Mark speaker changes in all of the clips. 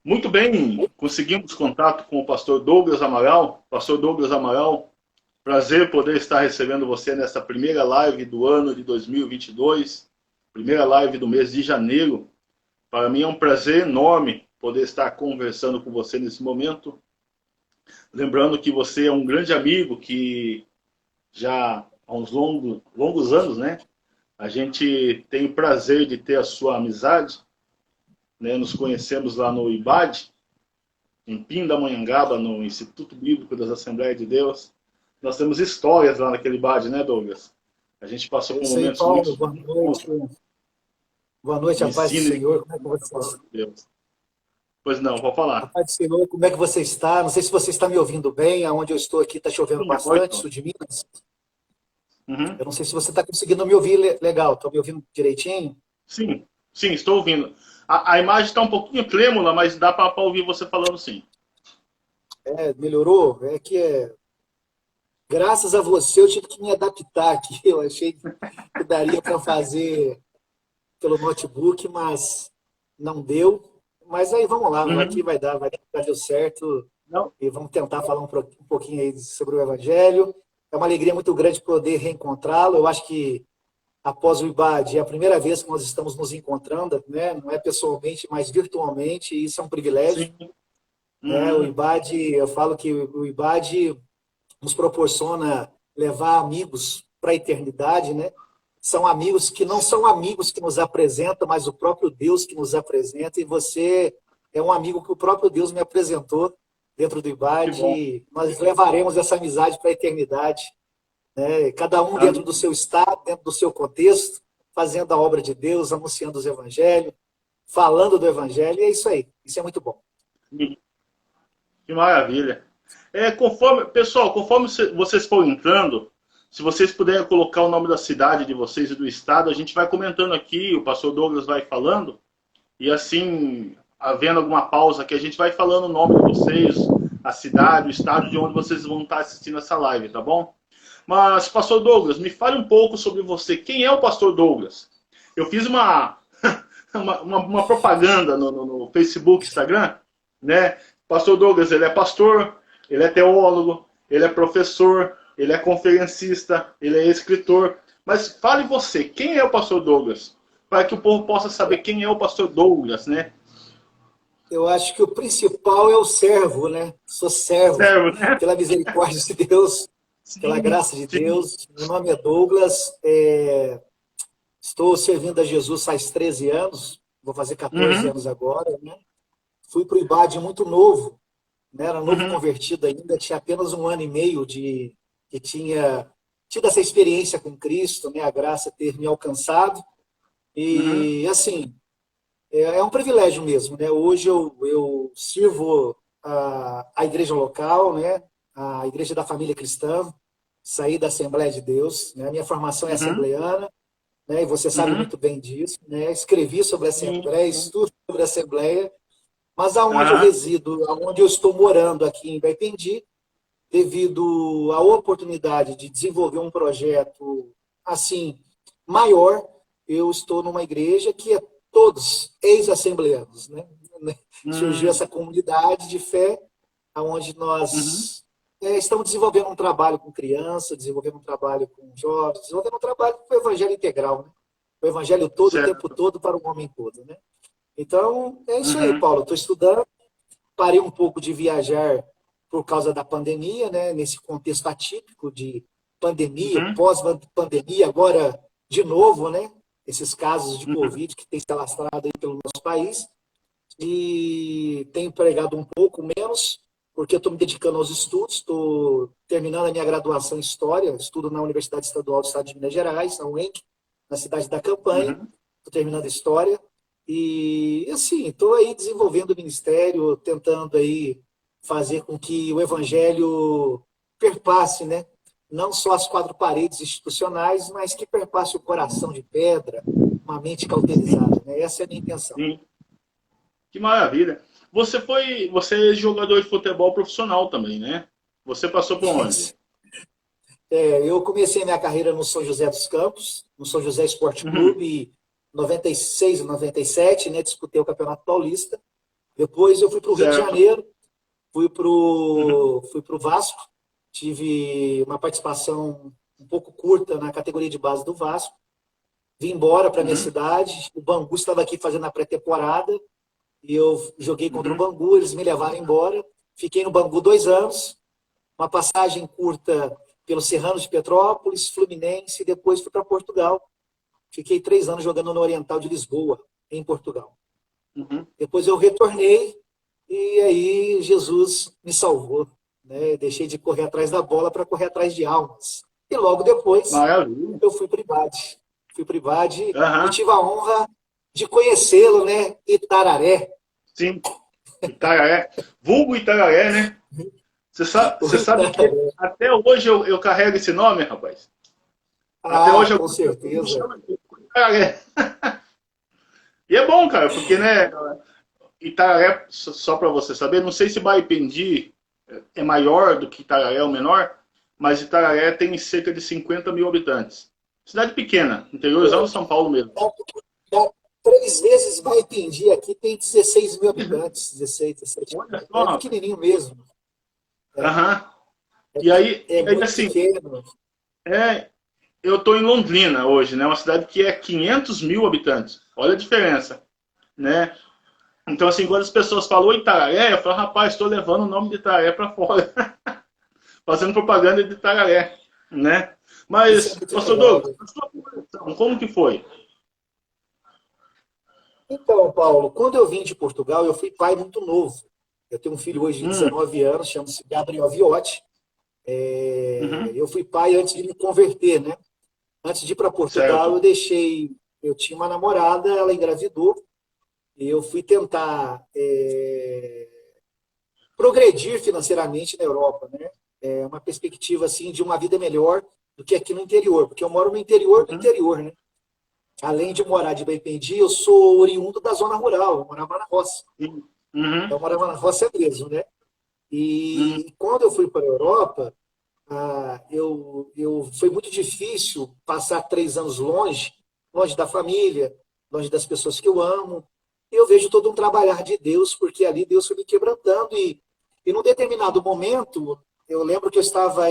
Speaker 1: Muito bem, conseguimos contato com o pastor Douglas Amaral. Pastor Douglas Amaral, prazer poder estar recebendo você nesta primeira live do ano de 2022, primeira live do mês de janeiro. Para mim é um prazer enorme poder estar conversando com você nesse momento. Lembrando que você é um grande amigo que já há uns longos anos, né? A gente tem o prazer de ter a sua amizade, né? Nos conhecemos lá no IBAD, em Pindamonhangaba, no Instituto Bíblico das Assembleias de Deus. Nós temos histórias lá naquele IBAD, né, Douglas? A gente passou
Speaker 2: É
Speaker 1: por
Speaker 2: isso aí,
Speaker 1: momentos
Speaker 2: Paulo.
Speaker 1: muito
Speaker 2: Boa
Speaker 1: bons
Speaker 2: noite. Boa noite,
Speaker 1: de
Speaker 2: a paz do
Speaker 1: ensino e de
Speaker 2: Senhor. Como é que você está?
Speaker 1: Deus. Pois não, vou
Speaker 2: A
Speaker 1: falar.
Speaker 2: paz do Senhor, como é que você está? Não sei se você está me ouvindo bem. Aonde eu estou aqui está chovendo
Speaker 1: Sim, agora
Speaker 2: bastante,
Speaker 1: estou.
Speaker 2: sul de Minas.
Speaker 1: Uhum.
Speaker 2: Eu não sei se você está conseguindo me ouvir legal. Está me ouvindo direitinho?
Speaker 1: Sim, sim, estou ouvindo. A imagem está um pouquinho trêmula, mas dá para ouvir você falando sim.
Speaker 2: É, melhorou? Graças a você eu tive que me adaptar aqui. Eu achei que daria para fazer pelo notebook, mas não deu. Mas aí vamos lá, aqui
Speaker 1: Uhum.
Speaker 2: vai dar certo.
Speaker 1: Não?
Speaker 2: E vamos tentar falar um pouquinho aí sobre o Evangelho. É uma alegria muito grande poder reencontrá-lo. Eu acho que após o IBAD é a primeira vez que nós estamos nos encontrando, né? Não é pessoalmente, mas virtualmente, e isso é um privilégio.
Speaker 1: Sim.
Speaker 2: Né? O
Speaker 1: Uhum.
Speaker 2: IBAD, eu falo que o IBAD nos proporciona levar amigos para a eternidade, né? São amigos que não são amigos que nos apresentam, mas o próprio Deus que nos apresenta, e você é um amigo que o próprio Deus me apresentou dentro do
Speaker 1: Que
Speaker 2: IBAD,
Speaker 1: bom.
Speaker 2: e nós levaremos essa amizade para a eternidade, né? Cada um dentro do
Speaker 1: Amém.
Speaker 2: seu estado, dentro do seu contexto, fazendo a obra de Deus, anunciando os evangelhos, falando do evangelho, e é isso aí. Isso é muito bom.
Speaker 1: Que maravilha. Pessoal, conforme vocês forem entrando, se vocês puderem colocar o nome da cidade de vocês e do estado, a gente vai comentando aqui, o pastor Douglas vai falando, e assim, havendo alguma pausa aqui, a gente vai falando o nome de vocês, a cidade, o estado de onde vocês vão estar assistindo essa live, tá bom? Mas, pastor Douglas, me fale um pouco sobre você. Quem é o pastor Douglas? Eu fiz uma propaganda no Facebook, Instagram, né? Pastor Douglas, ele é pastor, ele é teólogo, ele é professor, ele é conferencista, ele é escritor. Mas fale você, quem é o pastor Douglas? Para que o povo possa saber quem é o pastor Douglas, né?
Speaker 2: Eu acho que o principal é o servo, né? Sou servo,
Speaker 1: Servo, né?
Speaker 2: pela misericórdia de Deus, pela
Speaker 1: Sim,
Speaker 2: graça de
Speaker 1: sim.
Speaker 2: Deus. Meu nome é Douglas, estou servindo a Jesus faz 13 anos, vou fazer 14
Speaker 1: Uhum,
Speaker 2: anos agora, né? Fui para o IBAD muito novo, né? Era novo
Speaker 1: uhum,
Speaker 2: convertido ainda, tinha apenas um ano e meio de que tinha tido essa experiência com Cristo, né? A graça ter me alcançado.
Speaker 1: uhum,
Speaker 2: E, assim, é um privilégio mesmo, né? Hoje eu sirvo a igreja local, né? A igreja da família cristã, saí da Assembleia de Deus, né? Minha formação é
Speaker 1: uhum,
Speaker 2: assembleiana, né? E você sabe
Speaker 1: uhum.
Speaker 2: muito bem disso, né? Escrevi sobre a
Speaker 1: Sim,
Speaker 2: Assembleia,
Speaker 1: sim.
Speaker 2: estudo sobre a Assembleia, mas aonde eu
Speaker 1: Aham,
Speaker 2: resido, aonde eu estou morando aqui em Baipendi, devido à oportunidade de desenvolver um projeto assim maior, eu estou numa igreja que é todos ex-assembleanos, né? Surgiu
Speaker 1: uhum,
Speaker 2: essa comunidade de fé, onde
Speaker 1: uhum.
Speaker 2: nós estamos desenvolvendo um trabalho com crianças, desenvolvendo um trabalho com jovens, desenvolvendo um trabalho com o evangelho integral, né? O evangelho todo, o tempo
Speaker 1: Certo.
Speaker 2: todo, para o homem todo, né? Então, é isso aí,
Speaker 1: Uhum,
Speaker 2: Paulo. Estou estudando, parei um pouco de viajar por causa da pandemia, né? Nesse contexto atípico de pandemia,
Speaker 1: uhum,
Speaker 2: pós-pandemia, agora de novo, né? Esses casos de
Speaker 1: uhum.
Speaker 2: Covid que tem se alastrado aí pelo nosso país. E tenho pregado um pouco menos, porque eu estou me dedicando aos estudos, estou terminando a minha graduação em História, estudo na Universidade Estadual do Estado de Minas Gerais, na UENC, na cidade da Campanha,
Speaker 1: Uhum.
Speaker 2: estou terminando História, e assim, estou aí desenvolvendo o ministério, tentando aí fazer com que o Evangelho perpasse, né? Não só as quatro paredes institucionais, mas que perpasse o coração de pedra, uma mente cauterizada, né? Essa é a minha intenção.
Speaker 1: Sim, que maravilha. Você é jogador de futebol profissional também, né? Você passou por onde?
Speaker 2: Eu comecei minha carreira no São José dos Campos, no São José Esporte
Speaker 1: Uhum,
Speaker 2: Clube, em 96 e 97, né, disputei o Campeonato Paulista. Depois eu fui para o Rio de
Speaker 1: certo.
Speaker 2: Janeiro, fui para
Speaker 1: Uhum,
Speaker 2: o Vasco, tive uma participação um pouco curta na categoria de base do Vasco, vim embora para minha
Speaker 1: uhum,
Speaker 2: cidade, o Bangu estava aqui fazendo a pré-temporada, e eu joguei contra o
Speaker 1: uhum.
Speaker 2: Bangu, eles me levaram embora, fiquei no Bangu 2 anos, uma passagem curta pelo Serrano de Petrópolis, Fluminense, e depois fui para Portugal. Fiquei 3 anos jogando no Oriental de Lisboa, em Portugal.
Speaker 1: Uhum.
Speaker 2: Depois eu retornei e aí Jesus me salvou. Né? Deixei de correr atrás da bola para correr atrás de almas. E logo depois
Speaker 1: Maravilha.
Speaker 2: eu fui para o IBAD. Fui para o IBAD e
Speaker 1: Aham,
Speaker 2: tive a honra de conhecê-lo, né? Itararé.
Speaker 1: sim. Itararé. Vulgo Itararé, né?
Speaker 2: O
Speaker 1: Você sabe que
Speaker 2: Itararé.
Speaker 1: até hoje eu carrego esse nome, rapaz. Até
Speaker 2: Ah,
Speaker 1: hoje
Speaker 2: com
Speaker 1: algumas pessoas me
Speaker 2: certeza.
Speaker 1: chamam de Itararé. E é bom, cara, porque, né, Itararé, só para você saber, não sei se Baipendi é maior do que Itararé ou menor, mas Itararé tem cerca de 50 mil habitantes. Cidade pequena, interiorzão de São Paulo mesmo.
Speaker 2: Dá 3 vezes Baipendi aqui, tem 16 mil habitantes, 16, 17
Speaker 1: Olha
Speaker 2: mil.
Speaker 1: só,
Speaker 2: É
Speaker 1: rapaz.
Speaker 2: pequenininho mesmo. É,
Speaker 1: Aham.
Speaker 2: é,
Speaker 1: E aí,
Speaker 2: é
Speaker 1: e aí,
Speaker 2: muito
Speaker 1: assim,
Speaker 2: pequeno.
Speaker 1: eu estou em Londrina hoje, né? Uma cidade que é 500 mil habitantes. Olha a diferença, né? Então, assim, quando as pessoas falam Itararé, eu falo, rapaz, estou levando o nome de Itararé para fora, fazendo propaganda de Itararé, né?
Speaker 2: Isso é
Speaker 1: Mas,
Speaker 2: muito
Speaker 1: pastor
Speaker 2: legal.
Speaker 1: Douglas, a sua conversão, como que foi?
Speaker 2: Então, Paulo, quando eu vim de Portugal, eu fui pai muito novo. Eu tenho um filho hoje de
Speaker 1: Hum,
Speaker 2: 19 anos, chama-se Gabriel Viotti.
Speaker 1: uhum,
Speaker 2: Eu fui pai antes de me converter, né? Antes de ir para Portugal,
Speaker 1: certo.
Speaker 2: eu tinha uma namorada, ela engravidou, e eu fui tentar progredir financeiramente na Europa, né? É uma perspectiva assim de uma vida melhor do que aqui no interior, porque eu moro no interior do
Speaker 1: Uhum,
Speaker 2: interior, né? Além de morar de Baipendi, eu sou oriundo da zona rural, eu morava na roça.
Speaker 1: uhum,
Speaker 2: Eu morava na roça mesmo, né?
Speaker 1: uhum,
Speaker 2: E quando eu fui para a Europa, foi muito difícil passar 3 anos longe, longe da família, longe das pessoas que eu amo. E eu vejo todo um trabalhar de Deus, porque ali Deus foi me quebrantando. E num determinado momento, eu lembro que eu estava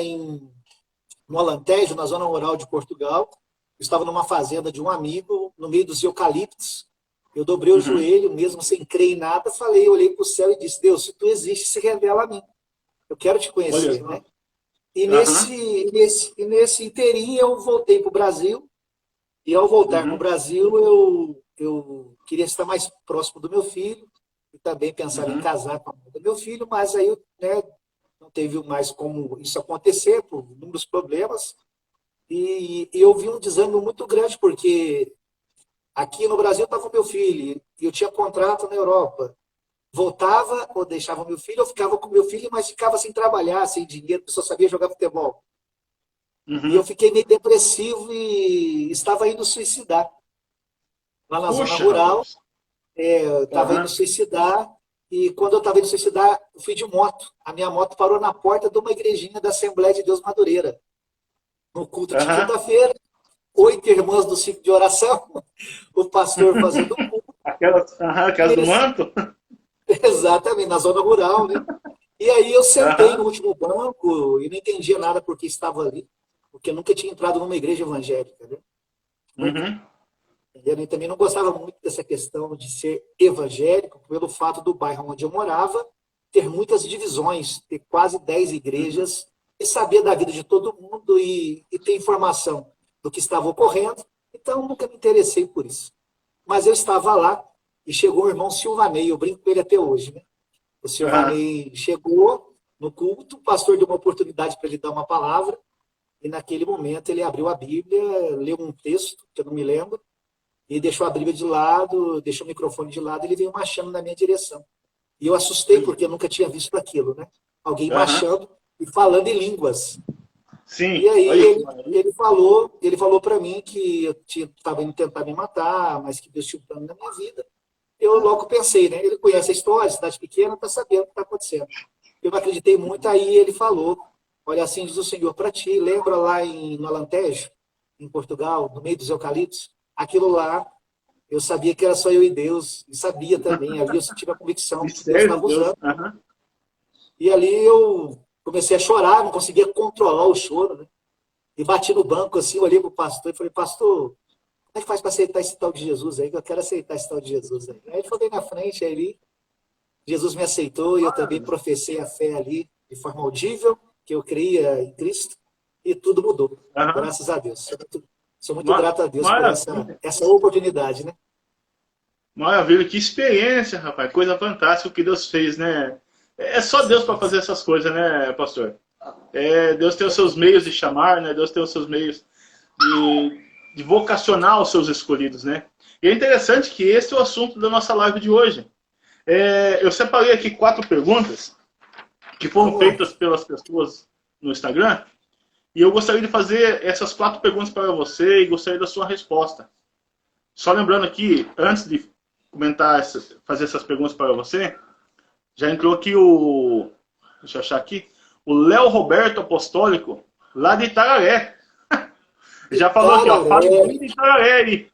Speaker 2: no Alentejo, na zona rural de Portugal. Eu estava numa fazenda de um amigo, no meio dos eucaliptos. Eu dobrei o
Speaker 1: uhum.
Speaker 2: joelho, mesmo sem crer em nada, falei, olhei para o céu e disse: Deus, se tu existe, se revela a mim. Eu quero te
Speaker 1: Olha
Speaker 2: conhecer, né?
Speaker 1: só.
Speaker 2: E
Speaker 1: Aham,
Speaker 2: nesse inteirinho eu voltei para o Brasil. E ao voltar para o
Speaker 1: uhum,
Speaker 2: Brasil, eu queria estar mais próximo do meu filho e também pensava em
Speaker 1: uhum,
Speaker 2: casar com a mãe do meu filho, mas aí, né, não teve mais como isso acontecer por inúmeros problemas. E eu vi um desânimo muito grande, porque aqui no Brasil estava o meu filho, e eu tinha contrato na Europa. Voltava ou deixava o meu filho, ou ficava com o meu filho, mas ficava sem trabalhar, sem dinheiro, porque só sabia jogar futebol. E eu
Speaker 1: uhum.
Speaker 2: fiquei meio depressivo e estava indo suicidar. Lá na zona
Speaker 1: Puxa,
Speaker 2: rural,
Speaker 1: rapaz.
Speaker 2: eu estava indo
Speaker 1: Aham,
Speaker 2: suicidar, e quando eu estava indo suicidar, eu fui de moto. A minha moto parou na porta de uma igrejinha da Assembleia de Deus Madureira. No culto de
Speaker 1: aham.
Speaker 2: quinta-feira, 8 irmãs do ciclo de oração, o pastor fazendo culto.
Speaker 1: Aquelas do manto?
Speaker 2: Exatamente, na zona rural, né? E aí eu sentei no
Speaker 1: Aham,
Speaker 2: último banco e não entendia nada porque estava ali, porque eu nunca tinha entrado numa igreja evangélica, né? Nunca.
Speaker 1: uhum,
Speaker 2: E também não gostava muito dessa questão de ser evangélico, pelo fato do bairro onde eu morava ter muitas divisões, ter quase 10
Speaker 1: uhum,
Speaker 2: igrejas, e saber da vida de todo mundo e ter informação do que estava ocorrendo. Então, nunca me interessei por isso. Mas eu estava lá e chegou o irmão Silvanei, eu brinco com ele até hoje, né? O
Speaker 1: aham,
Speaker 2: Silvanei chegou no culto, o pastor deu uma oportunidade para ele dar uma palavra, e naquele momento ele abriu a Bíblia, leu um texto, que eu não me lembro, e deixou a Bíblia de lado, deixou o microfone de lado, ele veio marchando na minha direção. E eu assustei
Speaker 1: olha,
Speaker 2: porque eu nunca tinha visto aquilo, né? Alguém
Speaker 1: aham,
Speaker 2: marchando e falando em línguas. E
Speaker 1: sim,
Speaker 2: aí
Speaker 1: olha que maravilha.
Speaker 2: ele falou para mim que eu estava indo tentar me matar, mas que Deus tinha um plano na minha vida. Eu logo pensei, né? Ele conhece a história, cidade pequena, está sabendo o que está acontecendo. Eu não acreditei muito, aí ele falou: olha, assim diz o Senhor para ti, no Alentejo, em Portugal, no meio dos eucaliptos, aquilo lá eu sabia que era só eu e Deus, e sabia também, ali eu tive a convicção que Deus
Speaker 1: Mistério
Speaker 2: estava
Speaker 1: de Deus.
Speaker 2: usando.
Speaker 1: Aham.
Speaker 2: E ali eu comecei a chorar, não conseguia controlar o choro, né? E bati no banco assim, olhei para o pastor e falei, pastor, como é que faz para aceitar esse tal de Jesus aí? Que eu quero aceitar esse tal de Jesus aí. Aí ele foi bem na frente, aí ele, Jesus me aceitou e eu também professei a fé ali de forma audível, que eu creia em Cristo, e tudo mudou.
Speaker 1: Aham.
Speaker 2: Graças a Deus. Sou muito grato a Deus por
Speaker 1: Maravilha.
Speaker 2: essa oportunidade, né?
Speaker 1: Maravilha, que experiência, rapaz. Coisa fantástica o que Deus fez, né? É só Deus para fazer essas coisas, né, pastor? Deus tem os seus meios de chamar, né? Deus tem os seus meios de vocacionar os seus escolhidos, né? E é interessante que esse é o assunto da nossa live de hoje. Eu separei aqui 4 perguntas que foram
Speaker 2: Vamos lá.
Speaker 1: feitas pelas pessoas no Instagram e eu gostaria de fazer essas 4 perguntas para você e gostaria da sua resposta. Só lembrando aqui, antes de comentar, fazer essas perguntas para você, já entrou aqui deixa eu achar aqui, o Léo Roberto Apostólico, lá de Itararé. Já falou aqui, ó, fale bem de Itararé aí.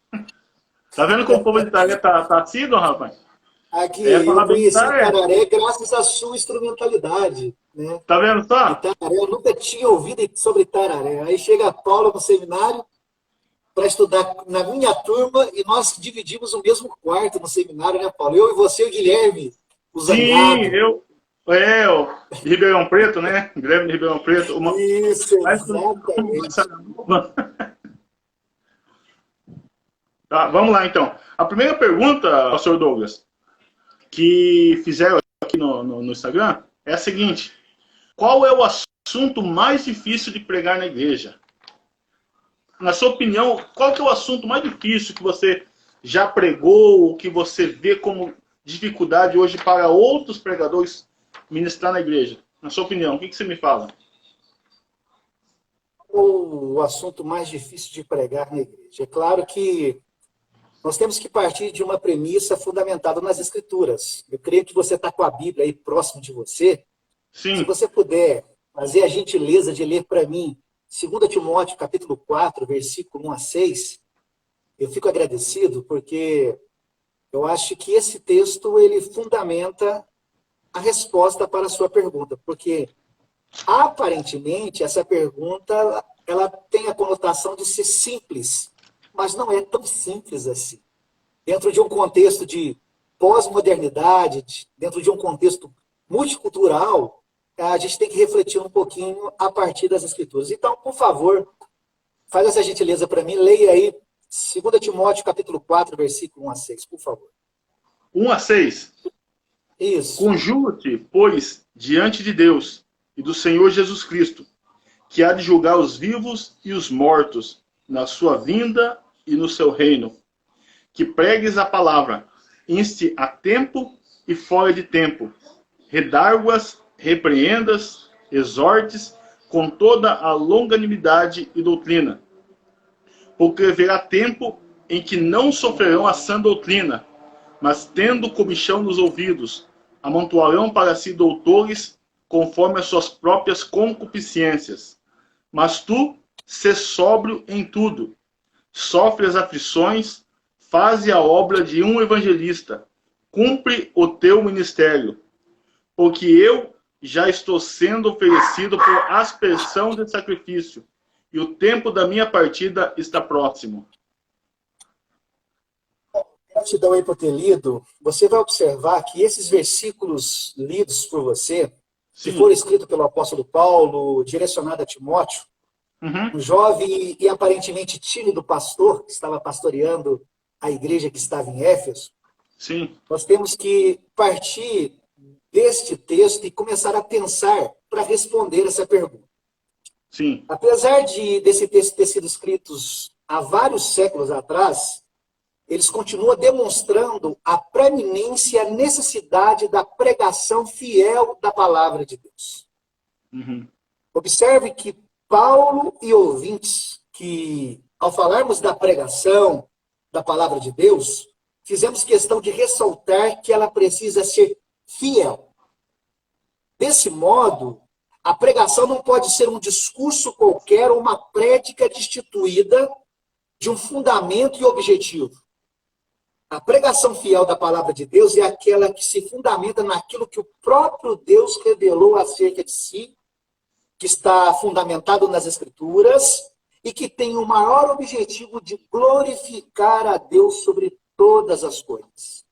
Speaker 1: Tá vendo como o povo de Itararé tá assíduo, rapaz?
Speaker 2: Aqui, eu
Speaker 1: Falar bem de
Speaker 2: conheci
Speaker 1: Itararé.
Speaker 2: Itararé graças à sua instrumentalidade, né?
Speaker 1: Tá vendo só?
Speaker 2: Itararé, eu nunca tinha ouvido sobre Itararé. Aí chega a Paula no seminário para estudar na minha turma e nós dividimos o mesmo quarto no seminário, né, Paulo? Eu e você e o Guilherme, o
Speaker 1: Sim,
Speaker 2: Zangado.
Speaker 1: o de Ribeirão Preto, né? Guilherme de Ribeirão Preto.
Speaker 2: Isso, exatamente.
Speaker 1: Tá, vamos lá, então. A primeira pergunta, pastor Douglas, que fizeram aqui no Instagram é a seguinte: qual é o assunto mais difícil de pregar na igreja? Na sua opinião, qual que é o assunto mais difícil que você já pregou, ou que você vê como dificuldade hoje para outros pregadores ministrar na igreja? Na sua opinião, o que você me fala?
Speaker 2: O assunto mais difícil de pregar na igreja. É claro que nós temos que partir de uma premissa fundamentada nas Escrituras. Eu creio que você está com a Bíblia aí próximo de você. Se
Speaker 1: Sim.
Speaker 2: você puder fazer a gentileza de ler para mim 2 Timóteo, capítulo 4, versículo 1 a 6, eu fico agradecido, porque eu acho que esse texto ele fundamenta a resposta para a sua pergunta, porque aparentemente essa pergunta ela tem a conotação de ser simples, mas não é tão simples assim. Dentro de um contexto de pós-modernidade, dentro de um contexto multicultural, a gente tem que refletir um pouquinho a partir das Escrituras. Então, por favor, faz essa gentileza para mim, leia aí 2 Timóteo, capítulo 4, versículo 1 a 6, por favor.
Speaker 1: 1 a 6.
Speaker 2: Isso.
Speaker 1: Conjuro-te, pois, diante de Deus e do Senhor Jesus Cristo, que há de julgar os vivos e os mortos na sua vinda e no seu reino. Que pregues a palavra, inste a tempo e fora de tempo, redarguas, repreendas, exortes, com toda a longanimidade e doutrina. Porque haverá tempo em que não sofrerão a sã doutrina, mas tendo comichão nos ouvidos, amontoarão para si doutores, conforme as suas próprias concupiscências. Mas tu, sê sóbrio em tudo, sofre as aflições, faze a obra de um evangelista, cumpre o teu ministério, porque eu já estou sendo oferecido por aspersão de sacrifício, e o tempo da minha partida está próximo.
Speaker 2: Gratidão aí por ter lido. Você vai observar que esses versículos lidos por você, que
Speaker 1: Sim.
Speaker 2: foram escritos pelo apóstolo Paulo, direcionado a Timóteo, um jovem e aparentemente tímido pastor, que estava pastoreando a igreja que estava em Éfeso.
Speaker 1: Sim.
Speaker 2: Nós temos que partir deste texto e começar a pensar para responder essa pergunta.
Speaker 1: Sim.
Speaker 2: Apesar desse texto ter sido escrito há vários séculos atrás, eles continuam demonstrando a preeminência e a necessidade da pregação fiel da palavra de Deus. Observe que Paulo e ouvintes, que ao falarmos da pregação da palavra de Deus, fizemos questão de ressaltar que ela precisa ser fiel. Desse modo, a pregação não pode ser um discurso qualquer ou uma prédica destituída de um fundamento e objetivo. A pregação fiel da palavra de Deus é aquela que se fundamenta naquilo que o próprio Deus revelou acerca de si, que está fundamentado nas Escrituras e que tem o maior objetivo de glorificar a Deus sobre todas as coisas.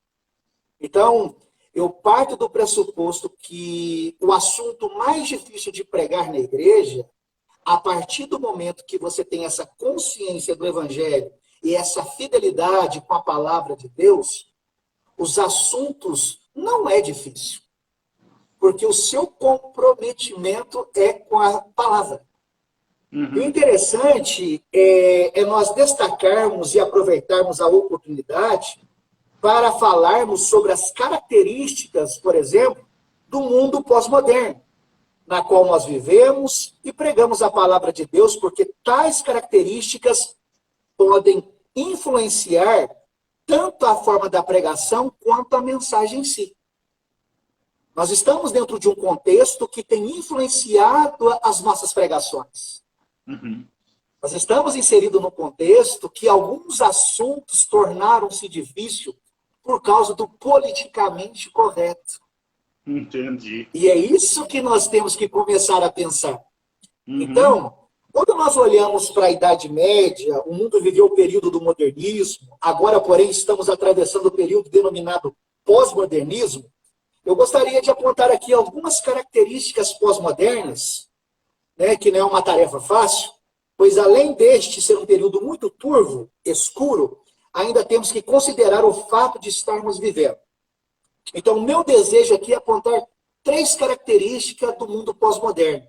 Speaker 2: Então, eu parto do pressuposto que o assunto mais difícil de pregar na igreja, a partir do momento que você tem essa consciência do Evangelho e essa fidelidade com a palavra de Deus, os assuntos não é difícil, porque o seu comprometimento é com a palavra. O interessante é nós destacarmos e aproveitarmos a oportunidade para falarmos sobre as características, por exemplo, do mundo pós-moderno, na qual nós vivemos e pregamos a palavra de Deus, porque tais características podem influenciar tanto a forma da pregação quanto a mensagem em si. Nós estamos dentro de um contexto que tem influenciado as nossas pregações. Nós estamos inseridos num contexto que alguns assuntos tornaram-se difíceis por causa do politicamente correto.
Speaker 1: Entendi.
Speaker 2: E é isso que nós temos que começar a pensar. Então, quando nós olhamos para a Idade Média, o mundo viveu o período do modernismo, agora, porém, estamos atravessando o período denominado pós-modernismo. Eu gostaria de apontar aqui algumas características pós-modernas, né, que não é uma tarefa fácil, pois além deste ser um período muito turvo, escuro, ainda temos que considerar o fato de estarmos vivendo. Então, o meu desejo aqui é apontar 3 características do mundo pós-moderno,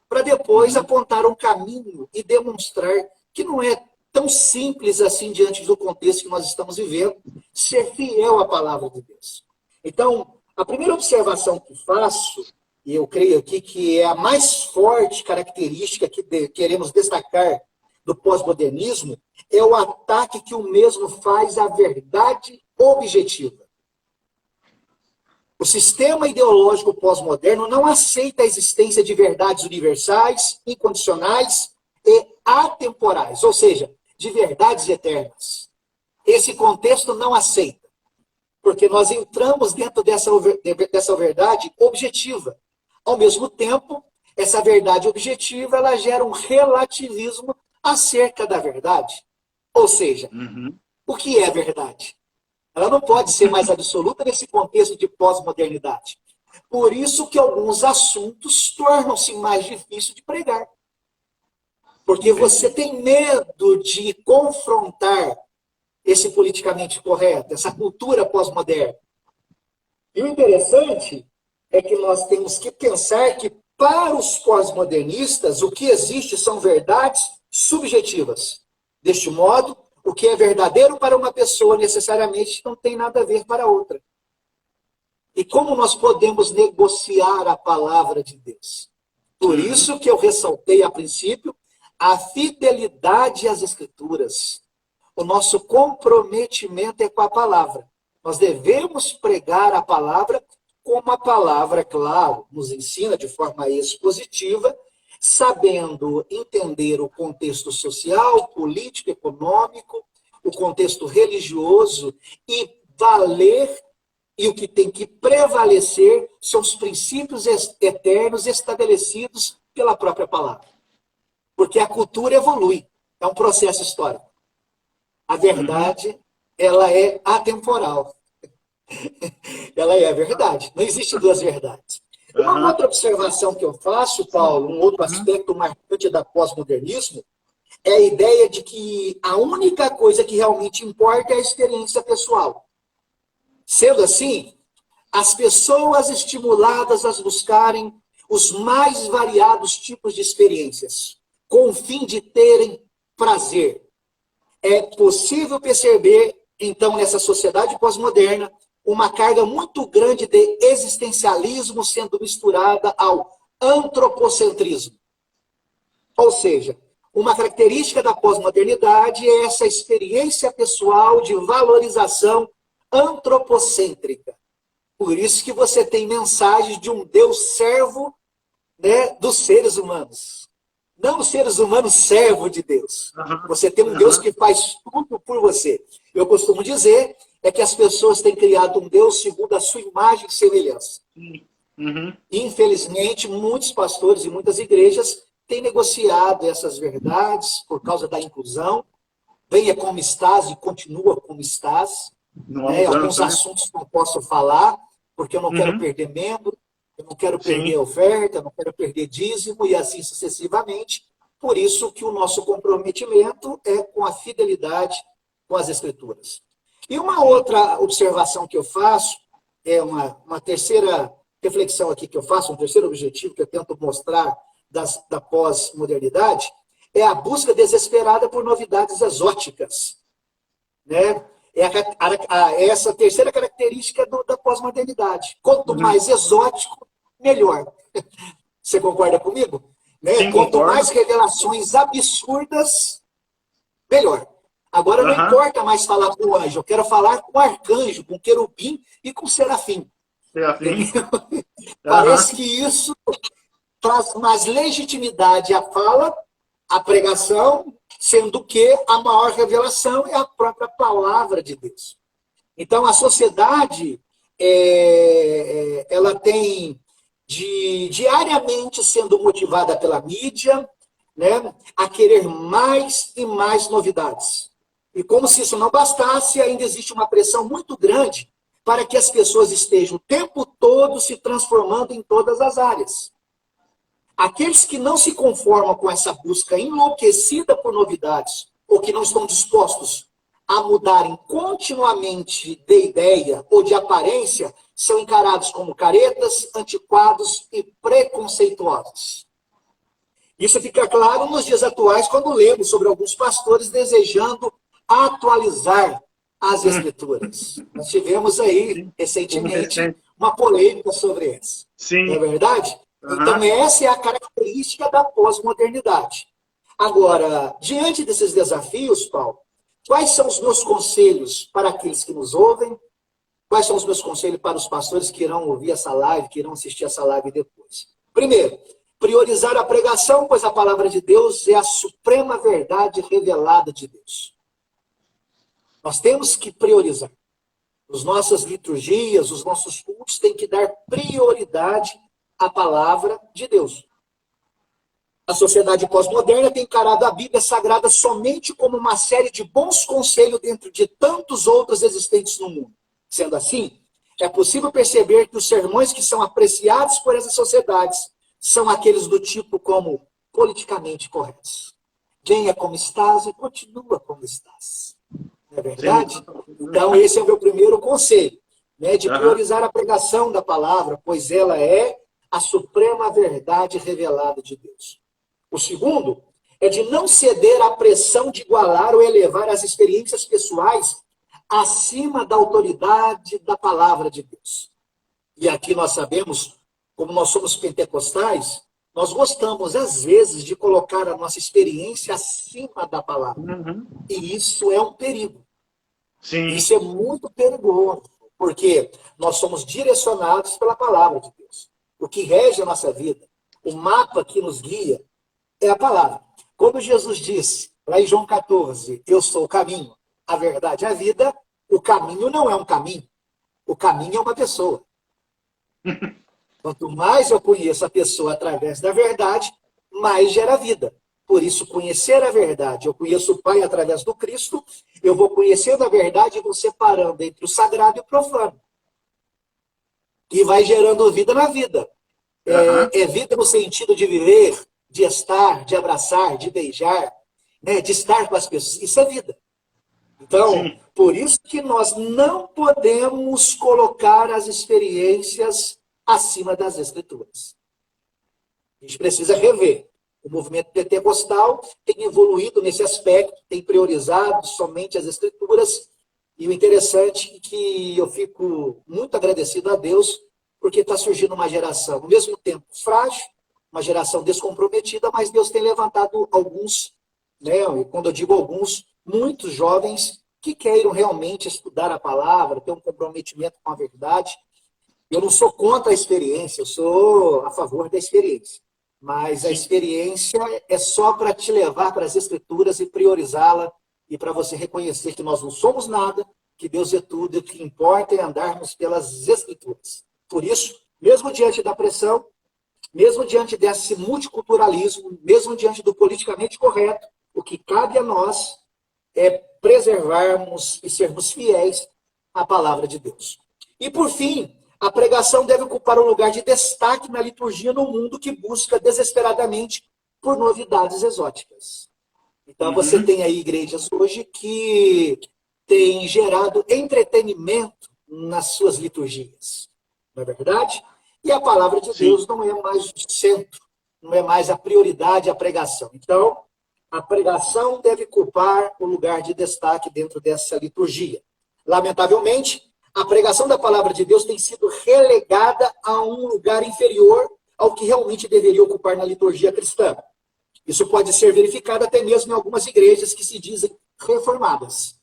Speaker 2: para depois apontar um caminho e demonstrar que não é tão simples assim diante do contexto que nós estamos vivendo, ser fiel à palavra de Deus. Então, a primeira observação que faço, e eu creio aqui que é a mais forte característica que queremos destacar do pós-modernismo, é o ataque que o mesmo faz à verdade objetiva. O sistema ideológico pós-moderno não aceita a existência de verdades universais, incondicionais e atemporais, ou seja, de verdades eternas. Esse contexto não aceita, porque nós entramos dentro dessa verdade objetiva. Ao mesmo tempo, essa verdade objetiva ela gera um relativismo acerca da verdade. Ou seja, o que é verdade? Ela não pode ser mais absoluta nesse contexto de pós-modernidade. Por isso que alguns assuntos tornam-se mais difíceis de pregar. Porque você tem medo de confrontar esse politicamente correto, essa cultura pós-moderna. E o interessante é que nós temos que pensar que, para os pós-modernistas, o que existe são verdades subjetivas. Deste modo, o que é verdadeiro para uma pessoa necessariamente não tem nada a ver para outra. E como nós podemos negociar a palavra de Deus? Por isso que eu ressaltei a princípio a fidelidade às Escrituras. O nosso comprometimento é com a palavra. Nós devemos pregar a palavra como a palavra, claro, nos ensina de forma expositiva, sabendo entender o contexto social, político, econômico, o contexto religioso e valer, e o que tem que prevalecer são os princípios eternos estabelecidos pela própria palavra. Porque a cultura evolui, é um processo histórico. A verdade, ela é atemporal. Ela é a verdade, não existe duas verdades. Uma outra observação que eu faço, Paulo, um outro aspecto marcante da pós-modernismo, é a ideia de que a única coisa que realmente importa é a experiência pessoal. Sendo assim, as pessoas estimuladas a buscarem os mais variados tipos de experiências, com o fim de terem prazer. É possível perceber, então, nessa sociedade pós-moderna, uma carga muito grande de existencialismo sendo misturada ao antropocentrismo. Ou seja, uma característica da pós-modernidade é essa experiência pessoal de valorização antropocêntrica. Por isso que você tem mensagens de um Deus servo, né, dos seres humanos. Não os seres humanos servo de Deus. Você tem um Deus que faz tudo por você. Eu costumo dizer é que as pessoas têm criado um Deus segundo a sua imagem e semelhança.
Speaker 1: Uhum.
Speaker 2: Infelizmente, muitos pastores e muitas igrejas têm negociado essas verdades por causa da inclusão. Venha como estás e continua como estás.
Speaker 1: Não há
Speaker 2: Alguns
Speaker 1: mudança, né?
Speaker 2: assuntos não posso falar, porque eu não quero
Speaker 1: Uhum.
Speaker 2: perder membro, eu não quero perder
Speaker 1: Sim.
Speaker 2: oferta, eu não quero perder dízimo, e assim sucessivamente. Por isso que o nosso comprometimento é com a fidelidade com as Escrituras. E uma
Speaker 1: Sim.
Speaker 2: outra observação que eu faço, uma terceira reflexão aqui que eu faço, um terceiro objetivo que eu tento mostrar da pós-modernidade, é a busca desesperada por novidades exóticas. Né? É essa terceira característica da pós-modernidade. Quanto
Speaker 1: Uhum.
Speaker 2: mais exótico, melhor. Você concorda comigo? Né?
Speaker 1: Sim,
Speaker 2: Quanto mais
Speaker 1: concordo.
Speaker 2: revelações absurdas, melhor. Agora não
Speaker 1: Aham.
Speaker 2: importa mais falar com o anjo, eu quero falar com o arcanjo, com o querubim e com o serafim.
Speaker 1: Serafim.
Speaker 2: Entendeu?
Speaker 1: Aham.
Speaker 2: Parece que isso traz mais legitimidade à fala, à pregação, sendo que a maior revelação é a própria palavra de Deus. Então, a sociedade ela tem diariamente sendo motivada pela mídia, né, a querer mais e mais novidades. E como se isso não bastasse, ainda existe uma pressão muito grande para que as pessoas estejam o tempo todo se transformando em todas as áreas. Aqueles que não se conformam com essa busca enlouquecida por novidades, ou que não estão dispostos a mudarem continuamente de ideia ou de aparência, são encarados como caretas, antiquados e preconceituosos. Isso fica claro nos dias atuais, quando lemos sobre alguns pastores desejando atualizar as Escrituras. Nós tivemos aí,
Speaker 1: Sim. Como
Speaker 2: recentemente,
Speaker 1: recente.
Speaker 2: uma polêmica sobre isso. Não é
Speaker 1: Sim.
Speaker 2: verdade? Então,
Speaker 1: Aham.
Speaker 2: essa é a característica da pós-modernidade. Agora, diante desses desafios, Paulo, quais são os meus conselhos para aqueles que nos ouvem? Quais são os meus conselhos para os pastores que irão ouvir essa live, que irão assistir essa live depois? Primeiro, priorizar a pregação, pois a palavra de Deus é a suprema verdade revelada de Deus. Nós temos que priorizar. As nossas liturgias, os nossos cultos têm que dar prioridade à palavra de Deus. A sociedade pós-moderna tem encarado a Bíblia Sagrada somente como uma série de bons conselhos dentro de tantos outros existentes no mundo. Sendo assim, é possível perceber que os sermões que são apreciados por essas sociedades são aqueles do tipo como politicamente corretos. Venha como estás e continua como estás. Não é
Speaker 1: Sem
Speaker 2: verdade?
Speaker 1: mudança.
Speaker 2: Então, esse é o meu primeiro conselho, né, de
Speaker 1: Aham.
Speaker 2: priorizar a pregação da palavra, pois ela é a suprema verdade revelada de Deus. O segundo é de não ceder à pressão de igualar ou elevar as experiências pessoais acima da autoridade da palavra de Deus. E aqui nós sabemos, como nós somos pentecostais, nós gostamos, às vezes, de colocar a nossa experiência acima da palavra.
Speaker 1: Uhum.
Speaker 2: E isso é um perigo.
Speaker 1: Sim.
Speaker 2: Isso é muito perigoso, porque nós somos direcionados pela palavra de Deus. O que rege a nossa vida, o mapa que nos guia, é a palavra. Quando Jesus disse, lá em João 14, eu sou o caminho, a verdade e a vida, o caminho não é um caminho. O caminho é uma pessoa. Quanto mais eu conheço a pessoa através da verdade, mais gera vida. Por isso, conhecer a verdade, eu conheço o Pai através do Cristo, eu vou conhecendo a verdade e vou separando entre o sagrado e o profano. E vai gerando vida na vida.
Speaker 1: Aham.
Speaker 2: É vida no sentido de viver, de estar, de abraçar, de beijar, né, de estar com as pessoas. Isso é vida. Então,
Speaker 1: Sim.
Speaker 2: por isso que nós não podemos colocar as experiências acima das escrituras. A gente precisa rever. O movimento pentecostal tem evoluído nesse aspecto, tem priorizado somente as escrituras, e o interessante é que eu fico muito agradecido a Deus, porque está surgindo uma geração, ao mesmo tempo, frágil, uma geração descomprometida, mas Deus tem levantado alguns, né, e quando eu digo alguns, muitos jovens que queiram realmente estudar a palavra, ter um comprometimento com a verdade. Eu não sou contra a experiência, eu sou a favor da experiência. Mas a
Speaker 1: Sim.
Speaker 2: experiência é só para te levar para as escrituras e priorizá-la, e para você reconhecer que nós não somos nada, que Deus vê tudo e o que importa é andarmos pelas Escrituras. Por isso, mesmo diante da pressão, mesmo diante desse multiculturalismo, mesmo diante do politicamente correto, o que cabe a nós é preservarmos e sermos fiéis à palavra de Deus. E, por fim, a pregação deve ocupar um lugar de destaque na liturgia no mundo que busca desesperadamente por novidades exóticas. Então, você tem aí igrejas hoje que têm gerado entretenimento nas suas liturgias. Não é verdade? E a palavra de Deus não é mais o centro, não é mais a prioridade a pregação. Então, a pregação deve ocupar o lugar de destaque dentro dessa liturgia. Lamentavelmente, a pregação da palavra de Deus tem sido relegada a um lugar inferior ao que realmente deveria ocupar na liturgia cristã. Isso pode ser verificado até mesmo em algumas igrejas que se dizem reformadas.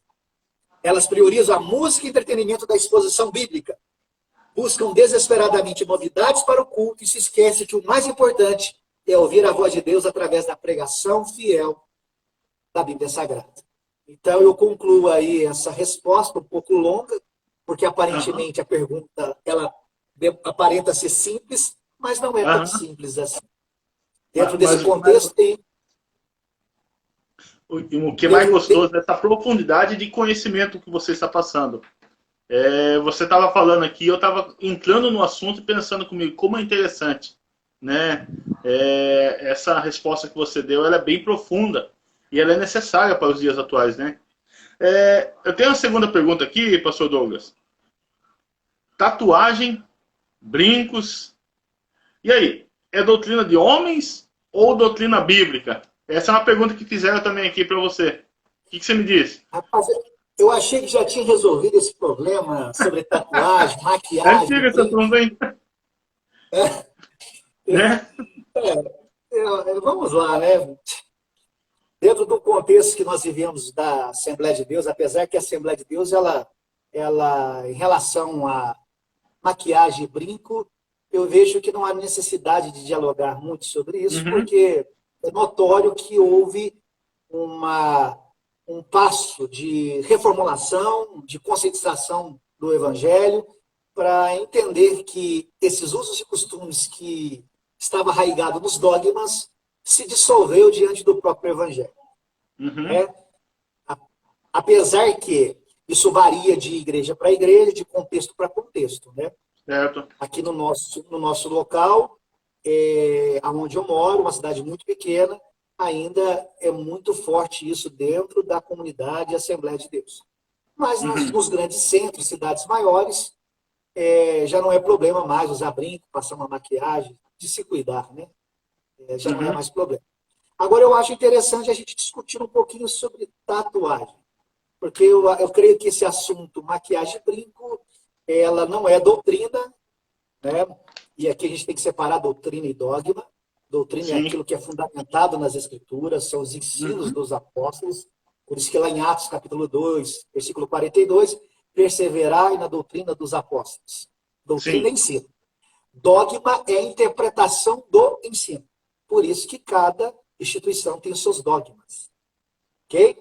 Speaker 2: Elas priorizam a música e entretenimento da exposição bíblica, buscam desesperadamente novidades para o culto e se esquece que o mais importante é ouvir a voz de Deus através da pregação fiel da Bíblia Sagrada. Então, eu concluo aí essa resposta um pouco longa, porque aparentemente a pergunta ela aparenta ser simples, mas não é tão simples assim. Dentro desse contexto tem...
Speaker 1: O que é mais gostoso é essa profundidade de conhecimento que você está passando. Você estava falando aqui, eu estava entrando no assunto e pensando comigo, como é interessante, né? Essa resposta que você deu, ela é bem profunda e ela é necessária para os dias atuais, né? Eu tenho uma segunda pergunta aqui, pastor Douglas. Tatuagem, brincos, e aí? É doutrina de homens ou doutrina bíblica? Essa é uma pergunta que fizeram também aqui para você. O que você me diz?
Speaker 2: Rapaz, eu achei que já tinha resolvido esse problema sobre tatuagem, maquiagem.
Speaker 1: Antiga essa pergunta, hein? Né?
Speaker 2: Vamos lá, né? Dentro do contexto que nós vivemos da Assembleia de Deus, apesar que a Assembleia de Deus, ela em relação a maquiagem e brinco, eu vejo que não há necessidade de dialogar muito sobre isso, porque é notório que houve um passo de reformulação, de conscientização do Evangelho, para entender que esses usos e costumes que estavam arraigados nos dogmas se dissolveu diante do próprio Evangelho. Apesar que isso varia de igreja para igreja, de contexto para contexto, né?
Speaker 1: Certo.
Speaker 2: Aqui no nosso local, onde eu moro, uma cidade muito pequena, ainda é muito forte isso dentro da comunidade Assembleia de Deus. Mas nos grandes centros, cidades maiores, já não é problema mais usar brinco, passar uma maquiagem, de se cuidar, né? Já não é mais problema. Agora, eu acho interessante a gente discutir um pouquinho sobre tatuagem, porque eu creio que esse assunto, maquiagem e brinco, ela não é doutrina, né? E aqui a gente tem que separar doutrina e dogma. Doutrina é aquilo que é fundamentado nas Escrituras, são os ensinos dos apóstolos. Por isso que lá em Atos, capítulo 2, versículo 42, perseverai na doutrina dos apóstolos. Doutrina é ensino. Dogma é a interpretação do ensino. Por isso que cada instituição tem os seus dogmas. Ok?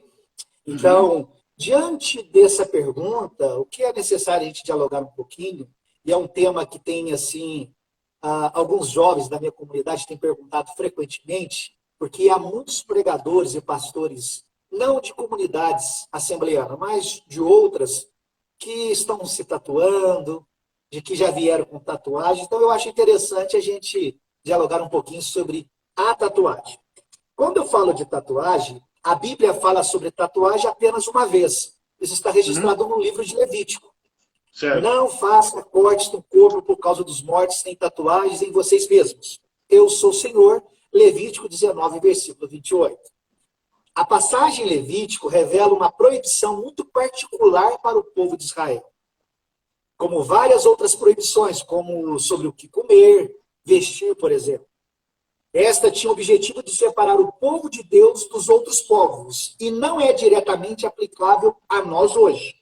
Speaker 2: Então, diante dessa pergunta, o que é necessário a gente dialogar um pouquinho, e é um tema que tem, assim, alguns jovens da minha comunidade têm perguntado frequentemente, porque há muitos pregadores e pastores, não de comunidades assembleanas, mas de outras, que estão se tatuando, de que já vieram com tatuagem. Então, eu acho interessante a gente dialogar um pouquinho sobre a tatuagem. Quando eu falo de tatuagem, a Bíblia fala sobre tatuagem apenas uma vez. Isso está registrado no livro de Levítico. Certo. Não faça cortes no corpo por causa dos mortos, nem tatuagens em vocês mesmos. Eu sou o Senhor. Levítico 19, versículo 28. A passagem em Levítico revela uma proibição muito particular para o povo de Israel. Como várias outras proibições, como sobre o que comer, vestir, por exemplo. Esta tinha o objetivo de separar o povo de Deus dos outros povos, e não é diretamente aplicável a nós hoje,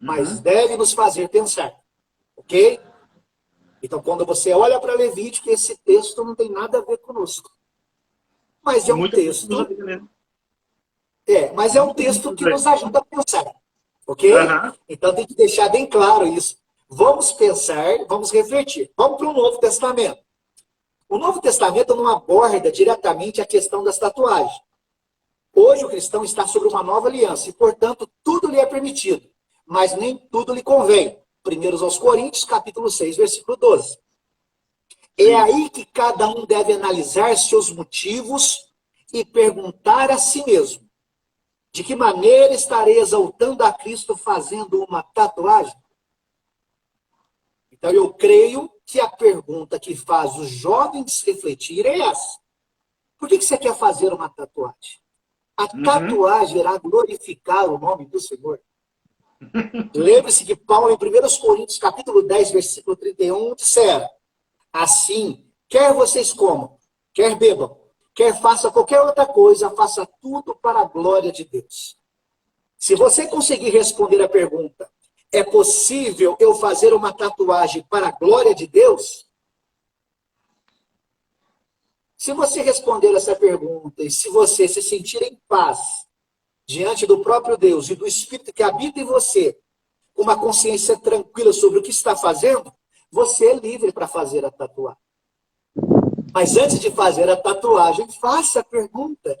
Speaker 2: mas deve nos fazer pensar, ok? Então, quando você olha para Levítico, esse texto não tem nada a ver conosco. Mas é um texto... mas é um texto que nos ajuda a pensar. Ok?
Speaker 1: Aham.
Speaker 2: Então tem que deixar bem claro isso. Vamos pensar, vamos refletir. Vamos para o Novo Testamento. O Novo Testamento não aborda diretamente a questão das tatuagens. Hoje o cristão está sobre uma nova aliança e, portanto, tudo lhe é permitido, mas nem tudo lhe convém. 1 aos Coríntios, capítulo 6, versículo 12. É
Speaker 1: Sim.
Speaker 2: aí que cada um deve analisar seus motivos e perguntar a si mesmo: de que maneira estarei exaltando a Cristo fazendo uma tatuagem? Então, eu creio que a pergunta que faz os jovens refletir é essa. Por que você quer fazer uma tatuagem? A
Speaker 1: Uhum.
Speaker 2: tatuagem irá glorificar o nome do Senhor. Lembre-se que Paulo, em 1 Coríntios, capítulo 10, versículo 31, dissera: assim, quer vocês comam, quer bebam, quer faça qualquer outra coisa, faça tudo para a glória de Deus. Se você conseguir responder a pergunta, é possível eu fazer uma tatuagem para a glória de Deus? Se você responder essa pergunta e se você se sentir em paz diante do próprio Deus e do Espírito que habita em você, com uma consciência tranquila sobre o que está fazendo, você é livre para fazer a tatuagem. Mas antes de fazer a tatuagem, faça a pergunta.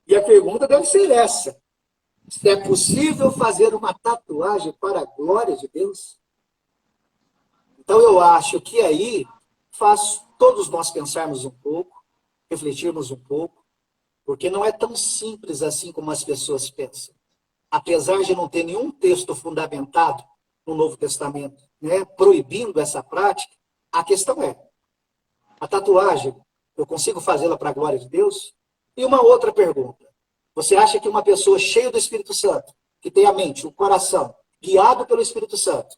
Speaker 2: E a pergunta deve ser essa: se é possível fazer uma tatuagem para a glória de Deus? Então eu acho que aí faz todos nós pensarmos um pouco, refletirmos um pouco, porque não é tão simples assim como as pessoas pensam. Apesar de não ter nenhum texto fundamentado no Novo Testamento, né, proibindo essa prática, a questão é: a tatuagem, eu consigo fazê-la para a glória de Deus? E uma outra pergunta: você acha que uma pessoa cheia do Espírito Santo, que tem a mente, o coração, guiado pelo Espírito Santo,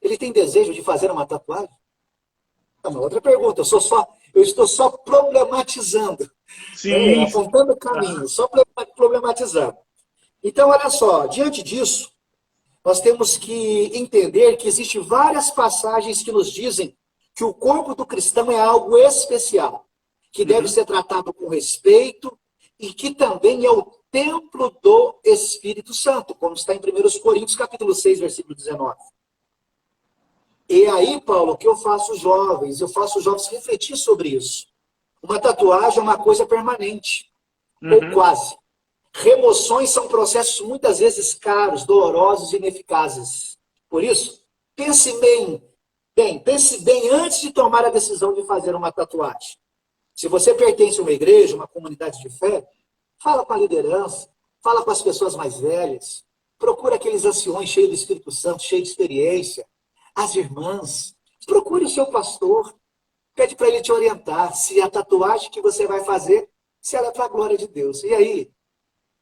Speaker 2: ele tem desejo de fazer uma tatuagem? É uma outra pergunta. Eu estou só problematizando, né,
Speaker 1: Sim, sim.
Speaker 2: apontando o caminho,
Speaker 1: Aham.
Speaker 2: só problematizando. Então, olha só, diante disso, nós temos que entender que existem várias passagens que nos dizem que o corpo do cristão é algo especial, que deve
Speaker 1: Uhum.
Speaker 2: ser tratado com respeito e que também é o templo do Espírito Santo, como está em 1 Coríntios, capítulo 6, versículo 19. E aí, Paulo, o que eu faço jovens? Eu faço os jovens refletir sobre isso. Uma tatuagem é uma coisa permanente, ou
Speaker 1: Uhum.
Speaker 2: quase. Remoções são processos muitas vezes caros, dolorosos e ineficazes. Por isso, pense bem antes de tomar a decisão de fazer uma tatuagem. Se você pertence a uma igreja, uma comunidade de fé, fala com a liderança, fala com as pessoas mais velhas, procura aqueles anciões cheios do Espírito Santo, cheios de experiência, as irmãs, procure o seu pastor, pede para ele te orientar se a tatuagem que você vai fazer, se ela é para a glória de Deus. E aí,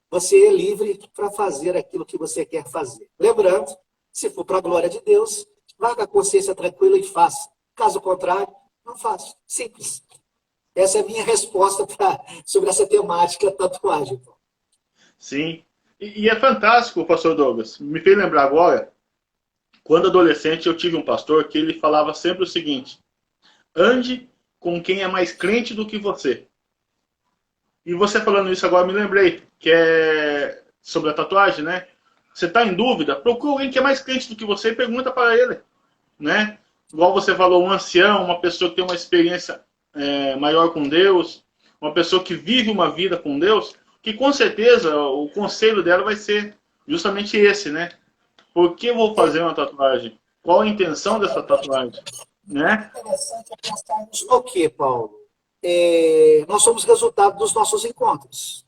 Speaker 2: você é livre para fazer aquilo que você quer fazer. Lembrando, se for para a glória de Deus, vá com a consciência tranquila e faça. Caso contrário, não faça. Simples. Essa é a minha resposta sobre essa temática tatuagem.
Speaker 1: Sim. E é fantástico, pastor Douglas. Me fez lembrar agora, quando adolescente, eu tive um pastor que ele falava sempre o seguinte: ande com quem é mais crente do que você. E você falando isso agora, me lembrei, que é sobre a tatuagem, né? Você está em dúvida? Procura alguém que é mais crente do que você e pergunta para ele, né? Igual você falou, um ancião, uma pessoa que tem uma experiência maior com Deus, uma pessoa que vive uma vida com Deus, que com certeza o conselho dela vai ser justamente esse, né? Por que eu vou fazer uma tatuagem? Qual a intenção dessa tatuagem? Né?
Speaker 2: Interessante é pensarmos no que, Paulo? Nós somos resultado dos nossos encontros.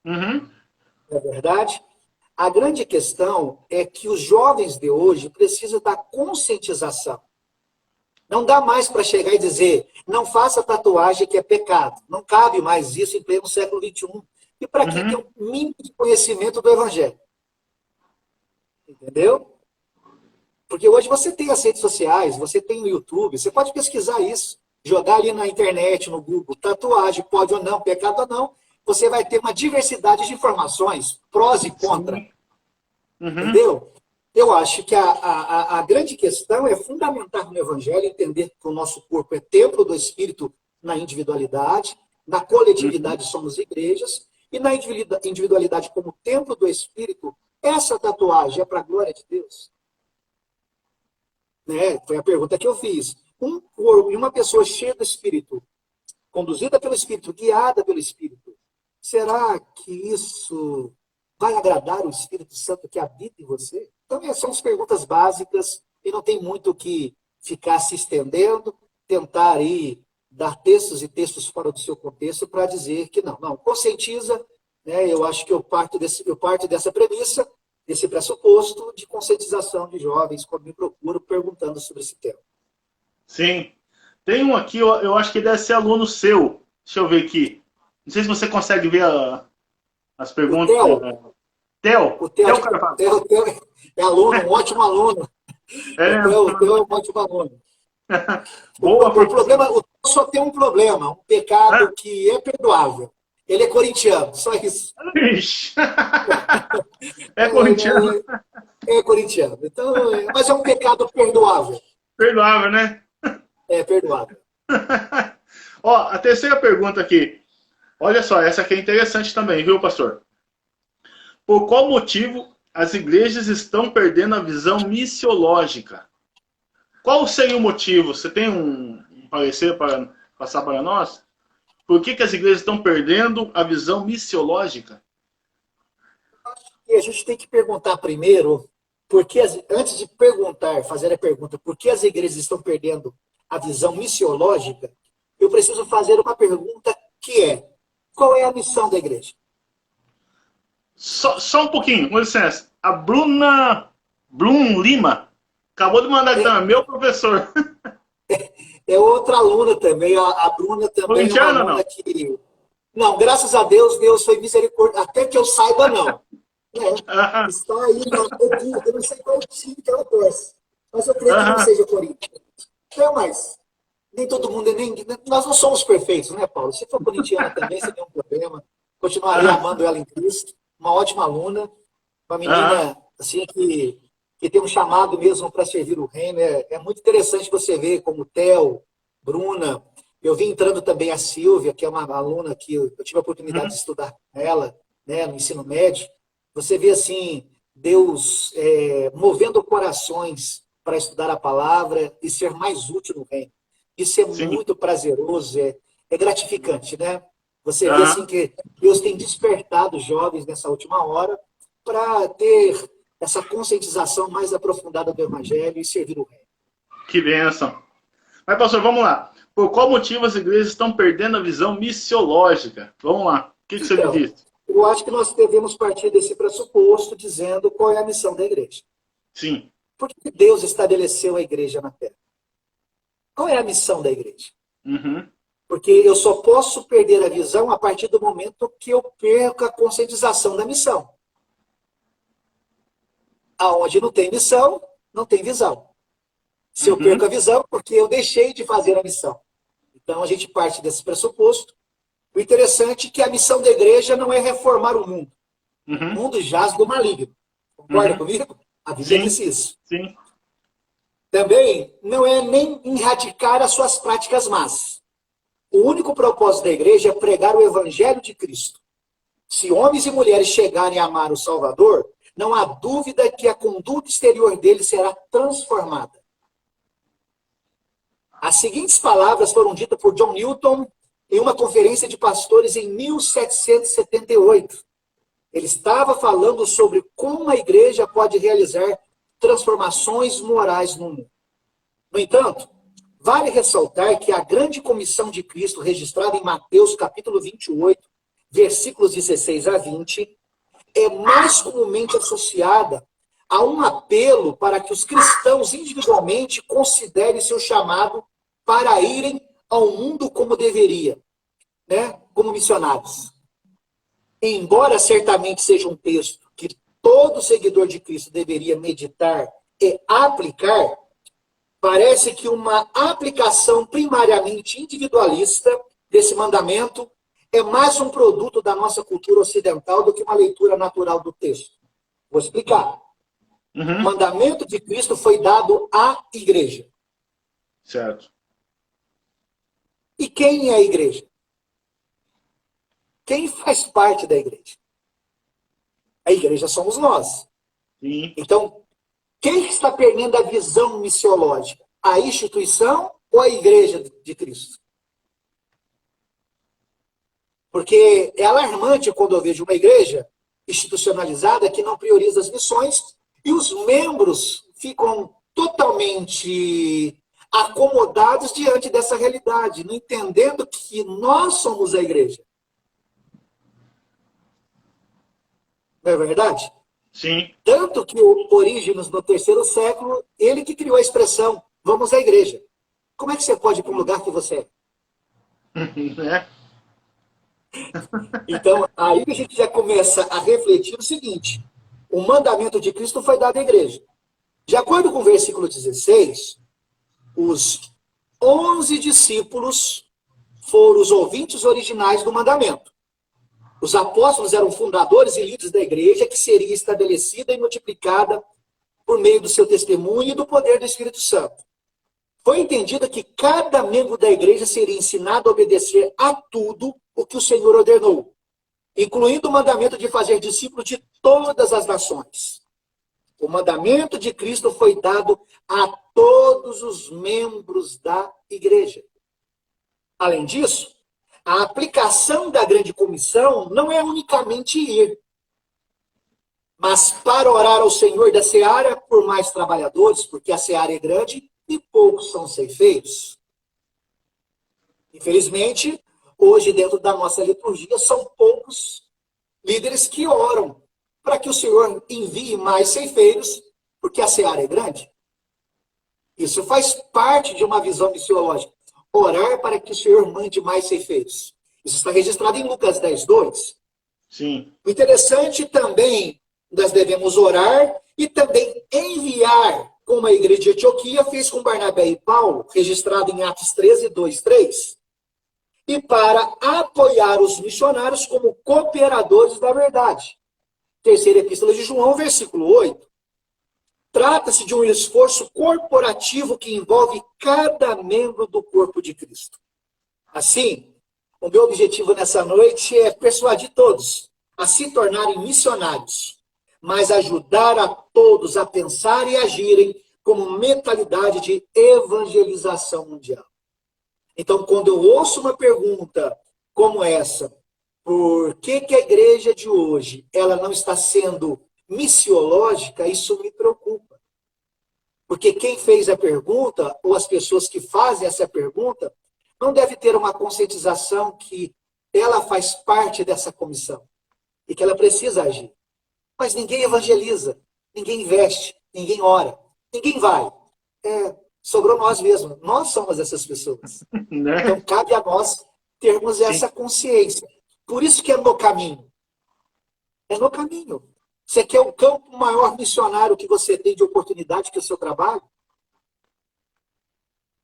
Speaker 1: Uhum.
Speaker 2: Não é verdade? A grande questão é que os jovens de hoje precisam da conscientização. Não dá mais para chegar e dizer, não faça tatuagem que é pecado. Não cabe mais isso em pleno século XXI. E para quem tem
Speaker 1: Uhum.
Speaker 2: um mínimo de conhecimento do Evangelho. Entendeu? Porque hoje você tem as redes sociais, você tem o YouTube, você pode pesquisar isso, jogar ali na internet, no Google, tatuagem, pode ou não, pecado ou não, você vai ter uma diversidade de informações, prós e contra,
Speaker 1: Sim. Uhum.
Speaker 2: entendeu? Eu acho que a grande questão é fundamentar no Evangelho entender que o nosso corpo é templo do Espírito na individualidade, na
Speaker 1: Uhum.
Speaker 2: coletividade somos igrejas, e na individualidade como templo do Espírito, essa tatuagem é para a glória de Deus? Né? Foi a pergunta que eu fiz. Um corpo e uma pessoa cheia do Espírito, conduzida pelo Espírito, guiada pelo Espírito, será que isso vai agradar o Espírito Santo que habita em você? Então, essas são as perguntas básicas e não tem muito o que ficar se estendendo, tentar aí dar textos e textos fora do seu contexto para dizer que não. Não, conscientiza, né? Eu acho que eu parto dessa premissa, desse pressuposto de conscientização de jovens quando me procuram perguntando sobre esse tema.
Speaker 1: Sim. Tem um aqui, eu acho que deve ser aluno seu. Deixa eu ver aqui. Não sei se você consegue ver as
Speaker 2: O
Speaker 1: perguntas.
Speaker 2: Theo,
Speaker 1: Theo,
Speaker 2: o Theo,
Speaker 1: Theo Carvalho.
Speaker 2: Theo é aluno, um ótimo aluno.
Speaker 1: É,
Speaker 2: O Theo é um ótimo aluno.
Speaker 1: boa,
Speaker 2: O
Speaker 1: professor.
Speaker 2: problema, o Theo só tem um problema, um pecado que é perdoável. Ele é corintiano, só isso.
Speaker 1: Ixi. É corintiano.
Speaker 2: É corintiano. Então, mas é um pecado perdoável.
Speaker 1: Perdoável, né?
Speaker 2: É perdoável.
Speaker 1: Ó, a terceira pergunta aqui. Olha só, essa aqui é interessante também, viu, pastor? Por qual motivo as igrejas estão perdendo a visão missiológica? Qual seria o motivo? Você tem um parecer para passar para nós? Por que as igrejas estão perdendo a visão missiológica?
Speaker 2: E a gente tem que perguntar primeiro, antes de perguntar, fazer a pergunta, por que as igrejas estão perdendo a visão missiológica, eu preciso fazer uma pergunta que é: qual é a missão da igreja?
Speaker 1: Só um pouquinho, com licença. A Blum Lima acabou de mandar aqui também, meu professor.
Speaker 2: É outra aluna também, a Bruna também é uma
Speaker 1: Corintiana, não?
Speaker 2: aluna que... Não, graças a Deus, Deus foi misericórdia, até que eu saiba, não. Está aí, eu não sei qual time que ela torce, mas eu creio que não seja Corinthians. Não, mas nem todo mundo, nós não somos perfeitos, né, Paulo? Se for corintiana também, você tem um problema. Continuaria amando ela em Cristo. Uma ótima aluna, uma menina assim que tem um chamado mesmo para servir o reino. É muito interessante você ver como Theo, Bruna. Eu vi entrando também a Silvia, que é uma aluna que eu tive a oportunidade de estudar com ela, né, no ensino médio. Você vê assim Deus movendo corações para estudar a palavra e ser mais útil no reino. Isso é
Speaker 1: Sim.
Speaker 2: muito prazeroso, é gratificante, né? Você vê assim que Deus tem despertado jovens nessa última hora para ter essa conscientização mais aprofundada do Evangelho e servir o reino.
Speaker 1: Que bênção. Mas, pastor, vamos lá. Por qual motivo as igrejas estão perdendo a visão missiológica? Vamos lá. O que você me
Speaker 2: Então,
Speaker 1: diz?
Speaker 2: eu acho que nós devemos partir desse pressuposto dizendo qual é a missão da igreja.
Speaker 1: Sim.
Speaker 2: Por que Deus estabeleceu a igreja na terra? Qual é a missão da igreja? Porque eu só posso perder a visão a partir do momento que eu perco a conscientização da missão. Aonde não tem missão, não tem visão. Se eu perco a visão, porque eu deixei de fazer a missão. Então a gente parte desse pressuposto. O interessante é que a missão da igreja não é reformar o mundo. O mundo jaz do maligno. Concorda comigo? A Bíblia diz isso.
Speaker 1: Sim.
Speaker 2: Também não é nem erradicar as suas práticas más. O único propósito da igreja é pregar o evangelho de Cristo. Se homens e mulheres chegarem a amar o Salvador, não há dúvida que a conduta exterior dele será transformada. As seguintes palavras foram ditas por John Newton em uma conferência de pastores em 1778. Ele estava falando sobre como a igreja pode realizar transformações morais no mundo. No entanto, vale ressaltar que a grande comissão de Cristo, registrada em Mateus capítulo 28, versículos 16 a 20, é mais comumente associada a um apelo para que os cristãos individualmente considerem seu chamado para irem ao mundo como deveria, né? Como missionários. Embora certamente seja um texto que todo seguidor de Cristo deveria meditar e aplicar, parece que uma aplicação primariamente individualista desse mandamento é mais um produto da nossa cultura ocidental do que uma leitura natural do texto. Vou explicar. O mandamento de Cristo foi dado à igreja.
Speaker 1: Certo.
Speaker 2: E quem é a igreja? Quem faz parte da igreja? A igreja somos nós.
Speaker 1: Sim.
Speaker 2: Então, quem está perdendo a visão missiológica? A instituição ou a igreja de Cristo? Porque é alarmante quando eu vejo uma igreja institucionalizada que não prioriza as missões e os membros ficam totalmente acomodados diante dessa realidade, não entendendo que nós somos a igreja. Não é verdade?
Speaker 1: Sim.
Speaker 2: Tanto que o Orígenes, no 3º século, ele que criou a expressão, vamos à igreja. Como é que você pode ir para um lugar que você é?
Speaker 1: É.
Speaker 2: Então, aí a gente já começa a refletir o seguinte, o mandamento de Cristo foi dado à igreja. De acordo com o versículo 16, os 11 discípulos foram os ouvintes originais do mandamento. Os apóstolos eram fundadores e líderes da igreja que seria estabelecida e multiplicada por meio do seu testemunho e do poder do Espírito Santo. Foi entendido que cada membro da igreja seria ensinado a obedecer a tudo o que o Senhor ordenou, incluindo o mandamento de fazer discípulos de todas as nações. O mandamento de Cristo foi dado a todos os membros da igreja. Além disso, a aplicação da grande comissão não é unicamente ir, mas para orar ao Senhor da seara por mais trabalhadores, porque a seara é grande e poucos são ceifeiros. Infelizmente, hoje dentro da nossa liturgia são poucos líderes que oram para que o Senhor envie mais ceifeiros, porque a seara é grande. Isso faz parte de uma visão missiológica. Orar para que o Senhor mande mais ceifeiros. Isso está registrado em Lucas 10, 2.
Speaker 1: Sim.
Speaker 2: O interessante também, nós devemos orar e também enviar, como a igreja de Antioquia fez com Barnabé e Paulo, registrado em Atos 13, 2, 3. E para apoiar os missionários como cooperadores da verdade. Terceira epístola de João, versículo 8. Trata-se de um esforço corporativo que envolve cada membro do corpo de Cristo. Assim, o meu objetivo nessa noite é persuadir todos a se tornarem missionários, mas ajudar a todos a pensar e agirem como mentalidade de evangelização mundial. Então, quando eu ouço uma pergunta como essa, por que a igreja de hoje ela não está sendo missiológica, isso me preocupa. Porque quem fez a pergunta, ou as pessoas que fazem essa pergunta, não deve ter uma conscientização que ela faz parte dessa comissão e que ela precisa agir. Mas ninguém evangeliza, ninguém investe, ninguém ora, ninguém vai. Sobrou nós mesmos, nós somos essas pessoas.
Speaker 1: Né?
Speaker 2: Então, cabe a nós termos
Speaker 1: Sim.
Speaker 2: essa consciência. Por isso que é no caminho. É no caminho. Você quer o campo maior missionário que você tem de oportunidade que o seu trabalho?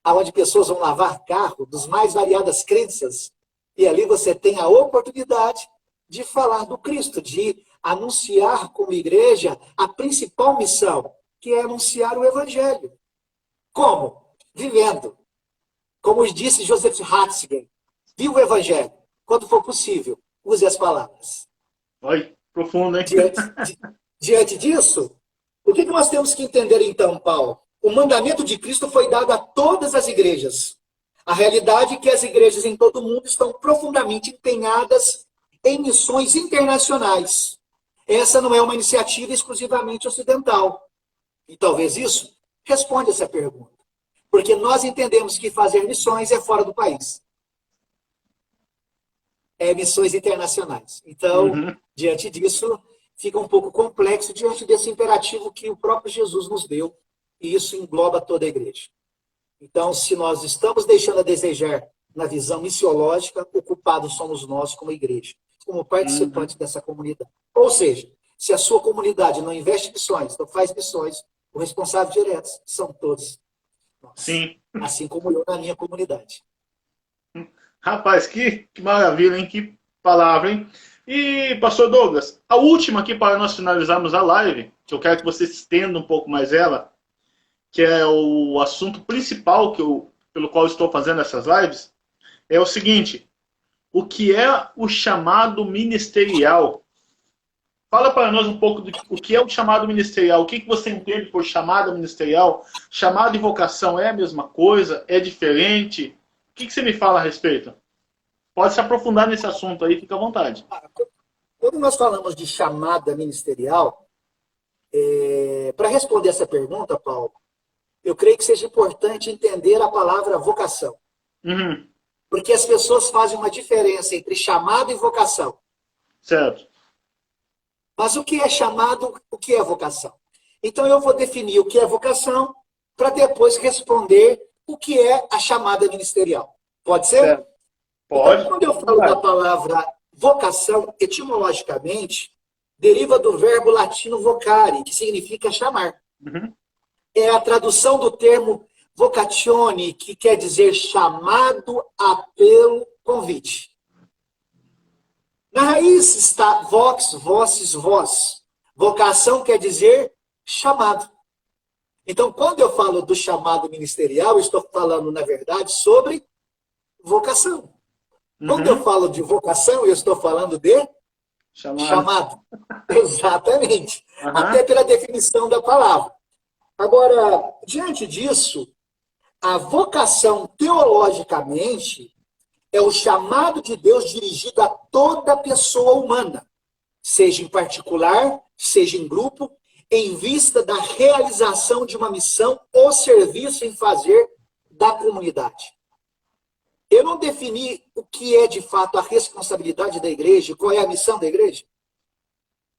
Speaker 2: Onde pessoas vão lavar carro, dos mais variadas crenças, e ali você tem a oportunidade de falar do Cristo, de anunciar como igreja a principal missão, que é anunciar o Evangelho. Como? Vivendo. Como disse Joseph Ratzinger, viva o Evangelho. Quando for possível, use as palavras.
Speaker 1: Oi, profundo, hein?
Speaker 2: Diante disso, o que nós temos que entender então, Paulo? O mandamento de Cristo foi dado a todas as igrejas. A realidade é que as igrejas em todo o mundo estão profundamente empenhadas em missões internacionais. Essa não é uma iniciativa exclusivamente ocidental. E talvez isso responda essa pergunta. Porque nós entendemos que fazer missões é fora do país. É missões internacionais. Então, diante disso, fica um pouco complexo diante desse imperativo que o próprio Jesus nos deu. E isso engloba toda a igreja. Então, se nós estamos deixando a desejar na visão missiológica, ocupados somos nós como igreja, como participantes dessa comunidade. Ou seja, se a sua comunidade não investe em missões, não faz missões, os responsáveis diretos são todos nós.
Speaker 1: Sim.
Speaker 2: Assim como eu na minha comunidade.
Speaker 1: Rapaz, que maravilha, hein? Que palavra, hein? E, pastor Douglas, a última aqui para nós finalizarmos a live, que eu quero que você estenda um pouco mais ela, que é o assunto principal pelo qual eu estou fazendo essas lives, é o seguinte: o que é o chamado ministerial? Fala para nós um pouco do o que é o chamado ministerial. O que você entende por chamada ministerial? Chamado e vocação é a mesma coisa? É diferente? O que você me fala a respeito? Pode se aprofundar nesse assunto aí, fica à vontade.
Speaker 2: Quando nós falamos de chamada ministerial, para responder essa pergunta, Paulo, eu creio que seja importante entender a palavra vocação.
Speaker 1: Uhum.
Speaker 2: Porque as pessoas fazem uma diferença entre chamado e vocação.
Speaker 1: Certo.
Speaker 2: Mas o que é chamado, o que é vocação? Então eu vou definir o que é vocação para depois responder o que é a chamada ministerial. Pode ser?
Speaker 1: Certo. Pode.
Speaker 2: Então, quando eu falo da palavra vocação, etimologicamente, deriva do verbo latino vocare, que significa chamar.
Speaker 1: Uhum.
Speaker 2: É a tradução do termo vocatione, que quer dizer chamado, apelo, convite. Na raiz está vox, vossis, vós. Vocação quer dizer chamado. Então, quando eu falo do chamado ministerial, eu estou falando, na verdade, sobre vocação. Quando eu falo de vocação, eu estou falando de chamado. Exatamente. Até pela definição da palavra. Agora, diante disso, a vocação, teologicamente, é o chamado de Deus dirigido a toda pessoa humana, seja em particular, seja em grupo, em vista da realização de uma missão ou serviço em fazer da comunidade. Eu não defini o que é, de fato, a responsabilidade da igreja, qual é a missão da igreja.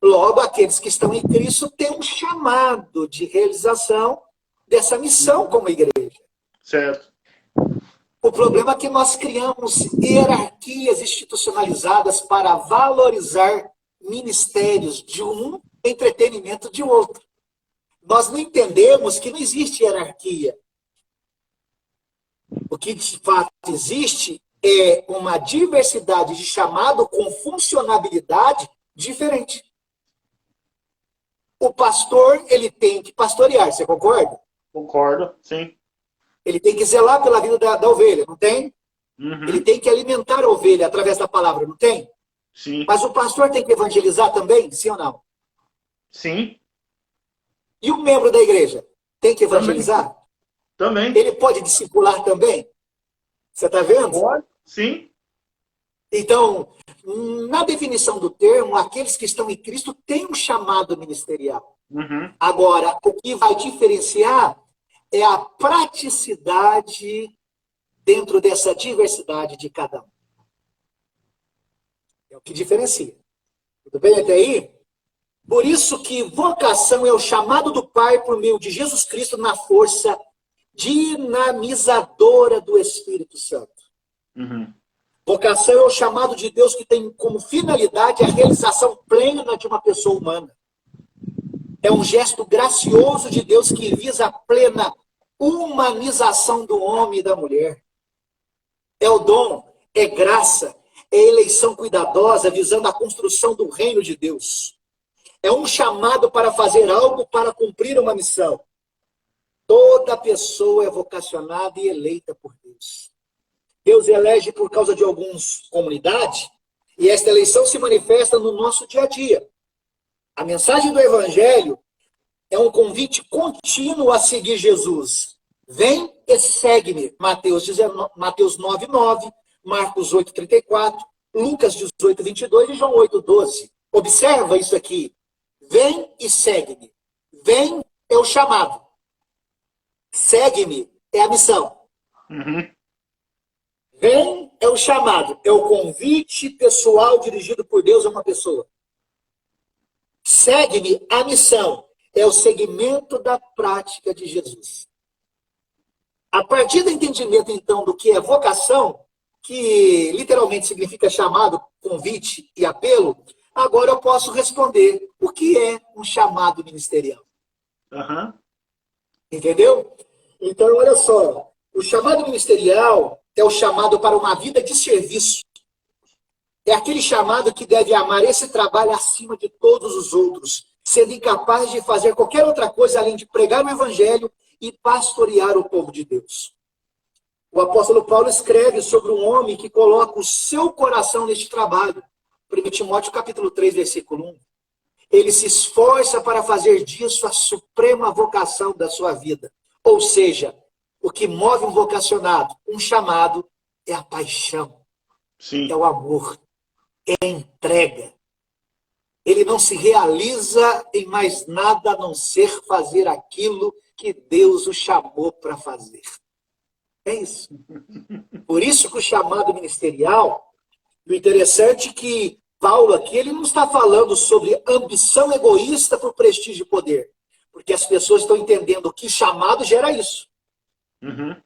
Speaker 2: Logo, aqueles que estão em Cristo têm um chamado de realização dessa missão como igreja.
Speaker 1: Certo.
Speaker 2: O problema é que nós criamos hierarquias institucionalizadas para valorizar ministérios de um, entretenimento de outro. Nós não entendemos que não existe hierarquia. O que de fato existe é uma diversidade de chamado com funcionalidade diferente. O pastor, ele tem que pastorear, você concorda?
Speaker 1: Concordo, sim.
Speaker 2: Ele tem que zelar pela vida da ovelha, não tem?
Speaker 1: Uhum.
Speaker 2: Ele tem que alimentar a ovelha através da palavra, não tem?
Speaker 1: Sim.
Speaker 2: Mas o pastor tem que evangelizar também, sim ou não?
Speaker 1: Sim.
Speaker 2: E o membro da igreja tem que evangelizar?
Speaker 1: Também.
Speaker 2: Ele pode discipular também? Você está vendo?
Speaker 1: Pode, sim.
Speaker 2: Então, na definição do termo, aqueles que estão em Cristo têm um chamado ministerial.
Speaker 1: Uhum.
Speaker 2: Agora, o que vai diferenciar é a praticidade dentro dessa diversidade de cada um. É o que diferencia. Tudo bem até aí? Por isso que vocação é o chamado do Pai por meio de Jesus Cristo na força dinamizadora do Espírito Santo.
Speaker 1: Uhum.
Speaker 2: Vocação é o chamado de Deus que tem como finalidade a realização plena de uma pessoa humana. É um gesto gracioso de Deus que visa a plena humanização do homem e da mulher. É o dom, é graça, é eleição cuidadosa visando a construção do reino de Deus. É um chamado para fazer algo para cumprir uma missão. Toda pessoa é vocacionada e eleita por Deus. Deus elege por causa de alguns comunidades, e esta eleição se manifesta no nosso dia a dia. A mensagem do Evangelho é um convite contínuo a seguir Jesus. Vem e segue-me. Mateus 9:9, Marcos 8:34, Lucas 18:22 e João 8:12. Observa isso aqui. Vem e segue-me. Vem é o chamado. Segue-me é a missão.
Speaker 1: Uhum.
Speaker 2: Vem é o chamado, é o convite pessoal dirigido por Deus a uma pessoa. Segue-me a missão, é o segmento da prática de Jesus. A partir do entendimento, então, do que é vocação, que literalmente significa chamado, convite e apelo, agora eu posso responder o que é um chamado ministerial.
Speaker 1: Uhum.
Speaker 2: Entendeu? Então, olha só, o chamado ministerial é o chamado para uma vida de serviço. É aquele chamado que deve amar esse trabalho acima de todos os outros, sendo incapaz de fazer qualquer outra coisa além de pregar o evangelho e pastorear o povo de Deus. O apóstolo Paulo escreve sobre um homem que coloca o seu coração neste trabalho. 1 Timóteo capítulo 3, versículo 1. ele se esforça para fazer disso a suprema vocação da sua vida. Ou seja, o que move um vocacionado, um chamado, é a paixão,
Speaker 1: Sim.
Speaker 2: é o amor, é a entrega. Ele não se realiza em mais nada a não ser fazer aquilo que Deus o chamou para fazer. É isso. Por isso que o chamado ministerial, o interessante é que Paulo aqui, ele não está falando sobre ambição egoísta por prestígio e poder. Porque as pessoas estão entendendo que chamado gera isso.
Speaker 1: Uhum.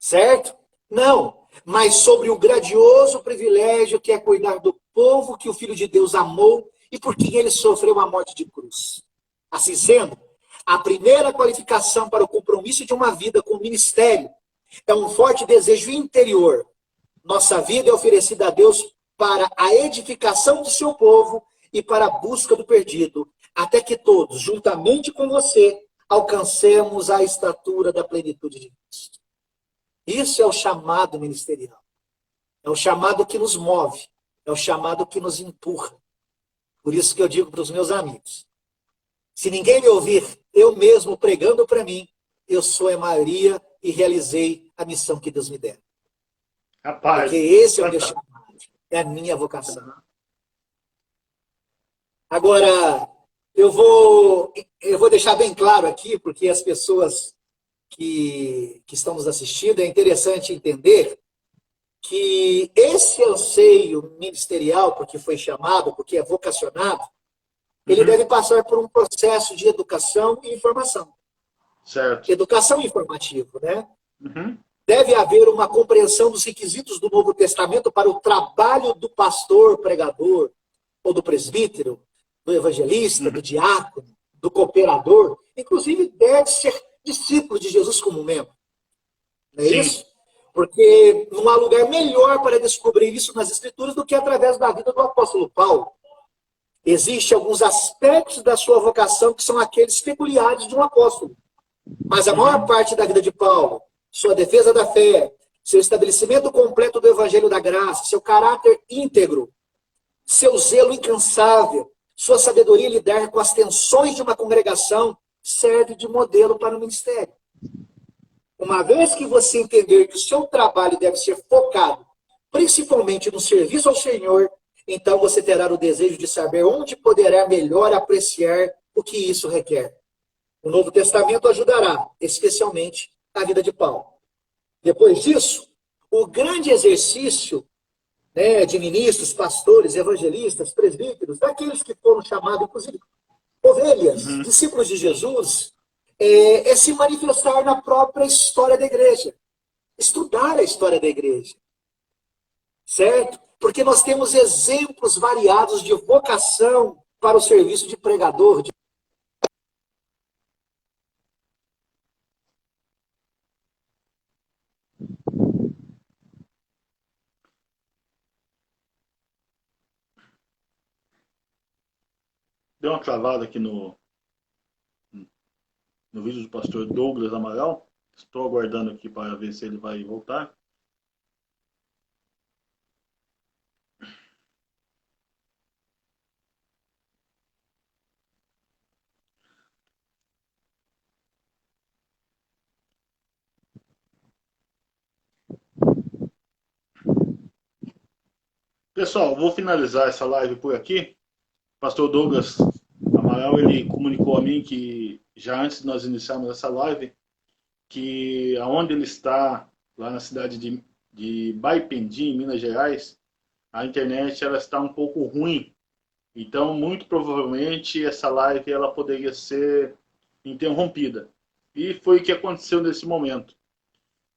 Speaker 2: Certo? Não. Mas sobre o grandioso privilégio que é cuidar do povo que o Filho de Deus amou e por quem ele sofreu a morte de cruz. Assim sendo, a primeira qualificação para o compromisso de uma vida com o ministério é um forte desejo interior. Nossa vida é oferecida a Deus para a edificação do seu povo e para a busca do perdido, até que todos, juntamente com você, alcancemos a estatura da plenitude de Cristo. Isso é o chamado ministerial. É o chamado que nos move. É o chamado que nos empurra. Por isso que eu digo para os meus amigos, se ninguém me ouvir, eu mesmo pregando para mim, eu sou a maioria e realizei a missão que Deus me der.
Speaker 1: Rapaz.
Speaker 2: Porque esse é o meu chamado. É a minha vocação. Agora, eu vou deixar bem claro aqui, porque as pessoas que estão nos assistindo, é interessante entender que esse anseio ministerial, porque foi chamado, porque é vocacionado, ele deve passar por um processo de educação e informação.
Speaker 1: Certo.
Speaker 2: Educação informativa, né?
Speaker 1: Uhum.
Speaker 2: Deve haver uma compreensão dos requisitos do Novo Testamento para o trabalho do pastor, pregador, ou do presbítero, do evangelista, do diácono, do cooperador. Inclusive, deve ser discípulo de Jesus como membro. Não é isso? Porque não há lugar melhor para descobrir isso nas Escrituras do que através da vida do apóstolo Paulo. Existem alguns aspectos da sua vocação que são aqueles peculiares de um apóstolo. Mas a maior parte da vida de Paulo, sua defesa da fé, seu estabelecimento completo do evangelho da graça, seu caráter íntegro, seu zelo incansável, sua sabedoria em lidar com as tensões de uma congregação, serve de modelo para o ministério. Uma vez que você entender que o seu trabalho deve ser focado principalmente no serviço ao Senhor, então você terá o desejo de saber onde poderá melhor apreciar o que isso requer. O Novo Testamento ajudará, especialmente, a vida de Paulo. Depois disso, o grande exercício, né, de ministros, pastores, evangelistas, presbíteros, daqueles que foram chamados, inclusive, ovelhas, discípulos de Jesus, é se manifestar na própria história da igreja. Estudar a história da igreja. Certo? Porque nós temos exemplos variados de vocação para o serviço de pregador.
Speaker 1: Deu uma travada aqui no vídeo do pastor Douglas Amaral. Estou aguardando aqui para ver se ele vai voltar. Pessoal, vou finalizar essa live por aqui. O pastor Douglas Amaral, ele comunicou a mim que, já antes de nós iniciarmos essa live, que aonde ele está, lá na cidade de Baipendi, em Minas Gerais, a internet ela está um pouco ruim. Então, muito provavelmente, essa live ela poderia ser interrompida. E foi o que aconteceu nesse momento.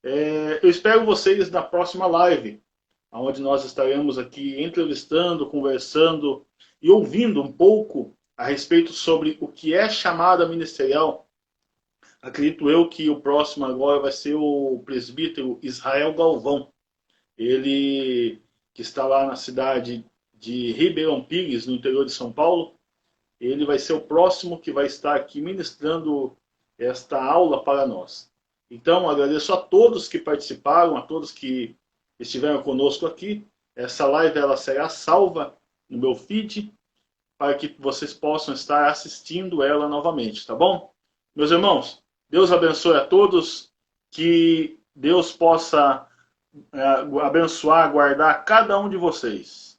Speaker 1: Eu espero vocês na próxima live, onde nós estaremos aqui entrevistando, conversando e ouvindo um pouco a respeito sobre o que é chamada ministerial. Acredito eu que o próximo agora vai ser o presbítero Israel Galvão. Ele que está lá na cidade de Ribeirão Pires, no interior de São Paulo. Ele vai ser o próximo que vai estar aqui ministrando esta aula para nós. Então, agradeço a todos que participaram, a todos que estiveram conosco aqui. Essa live ela será salva no meu feed para que vocês possam estar assistindo ela novamente, tá bom? Meus irmãos, Deus abençoe a todos, que Deus possa abençoar, guardar cada um de vocês.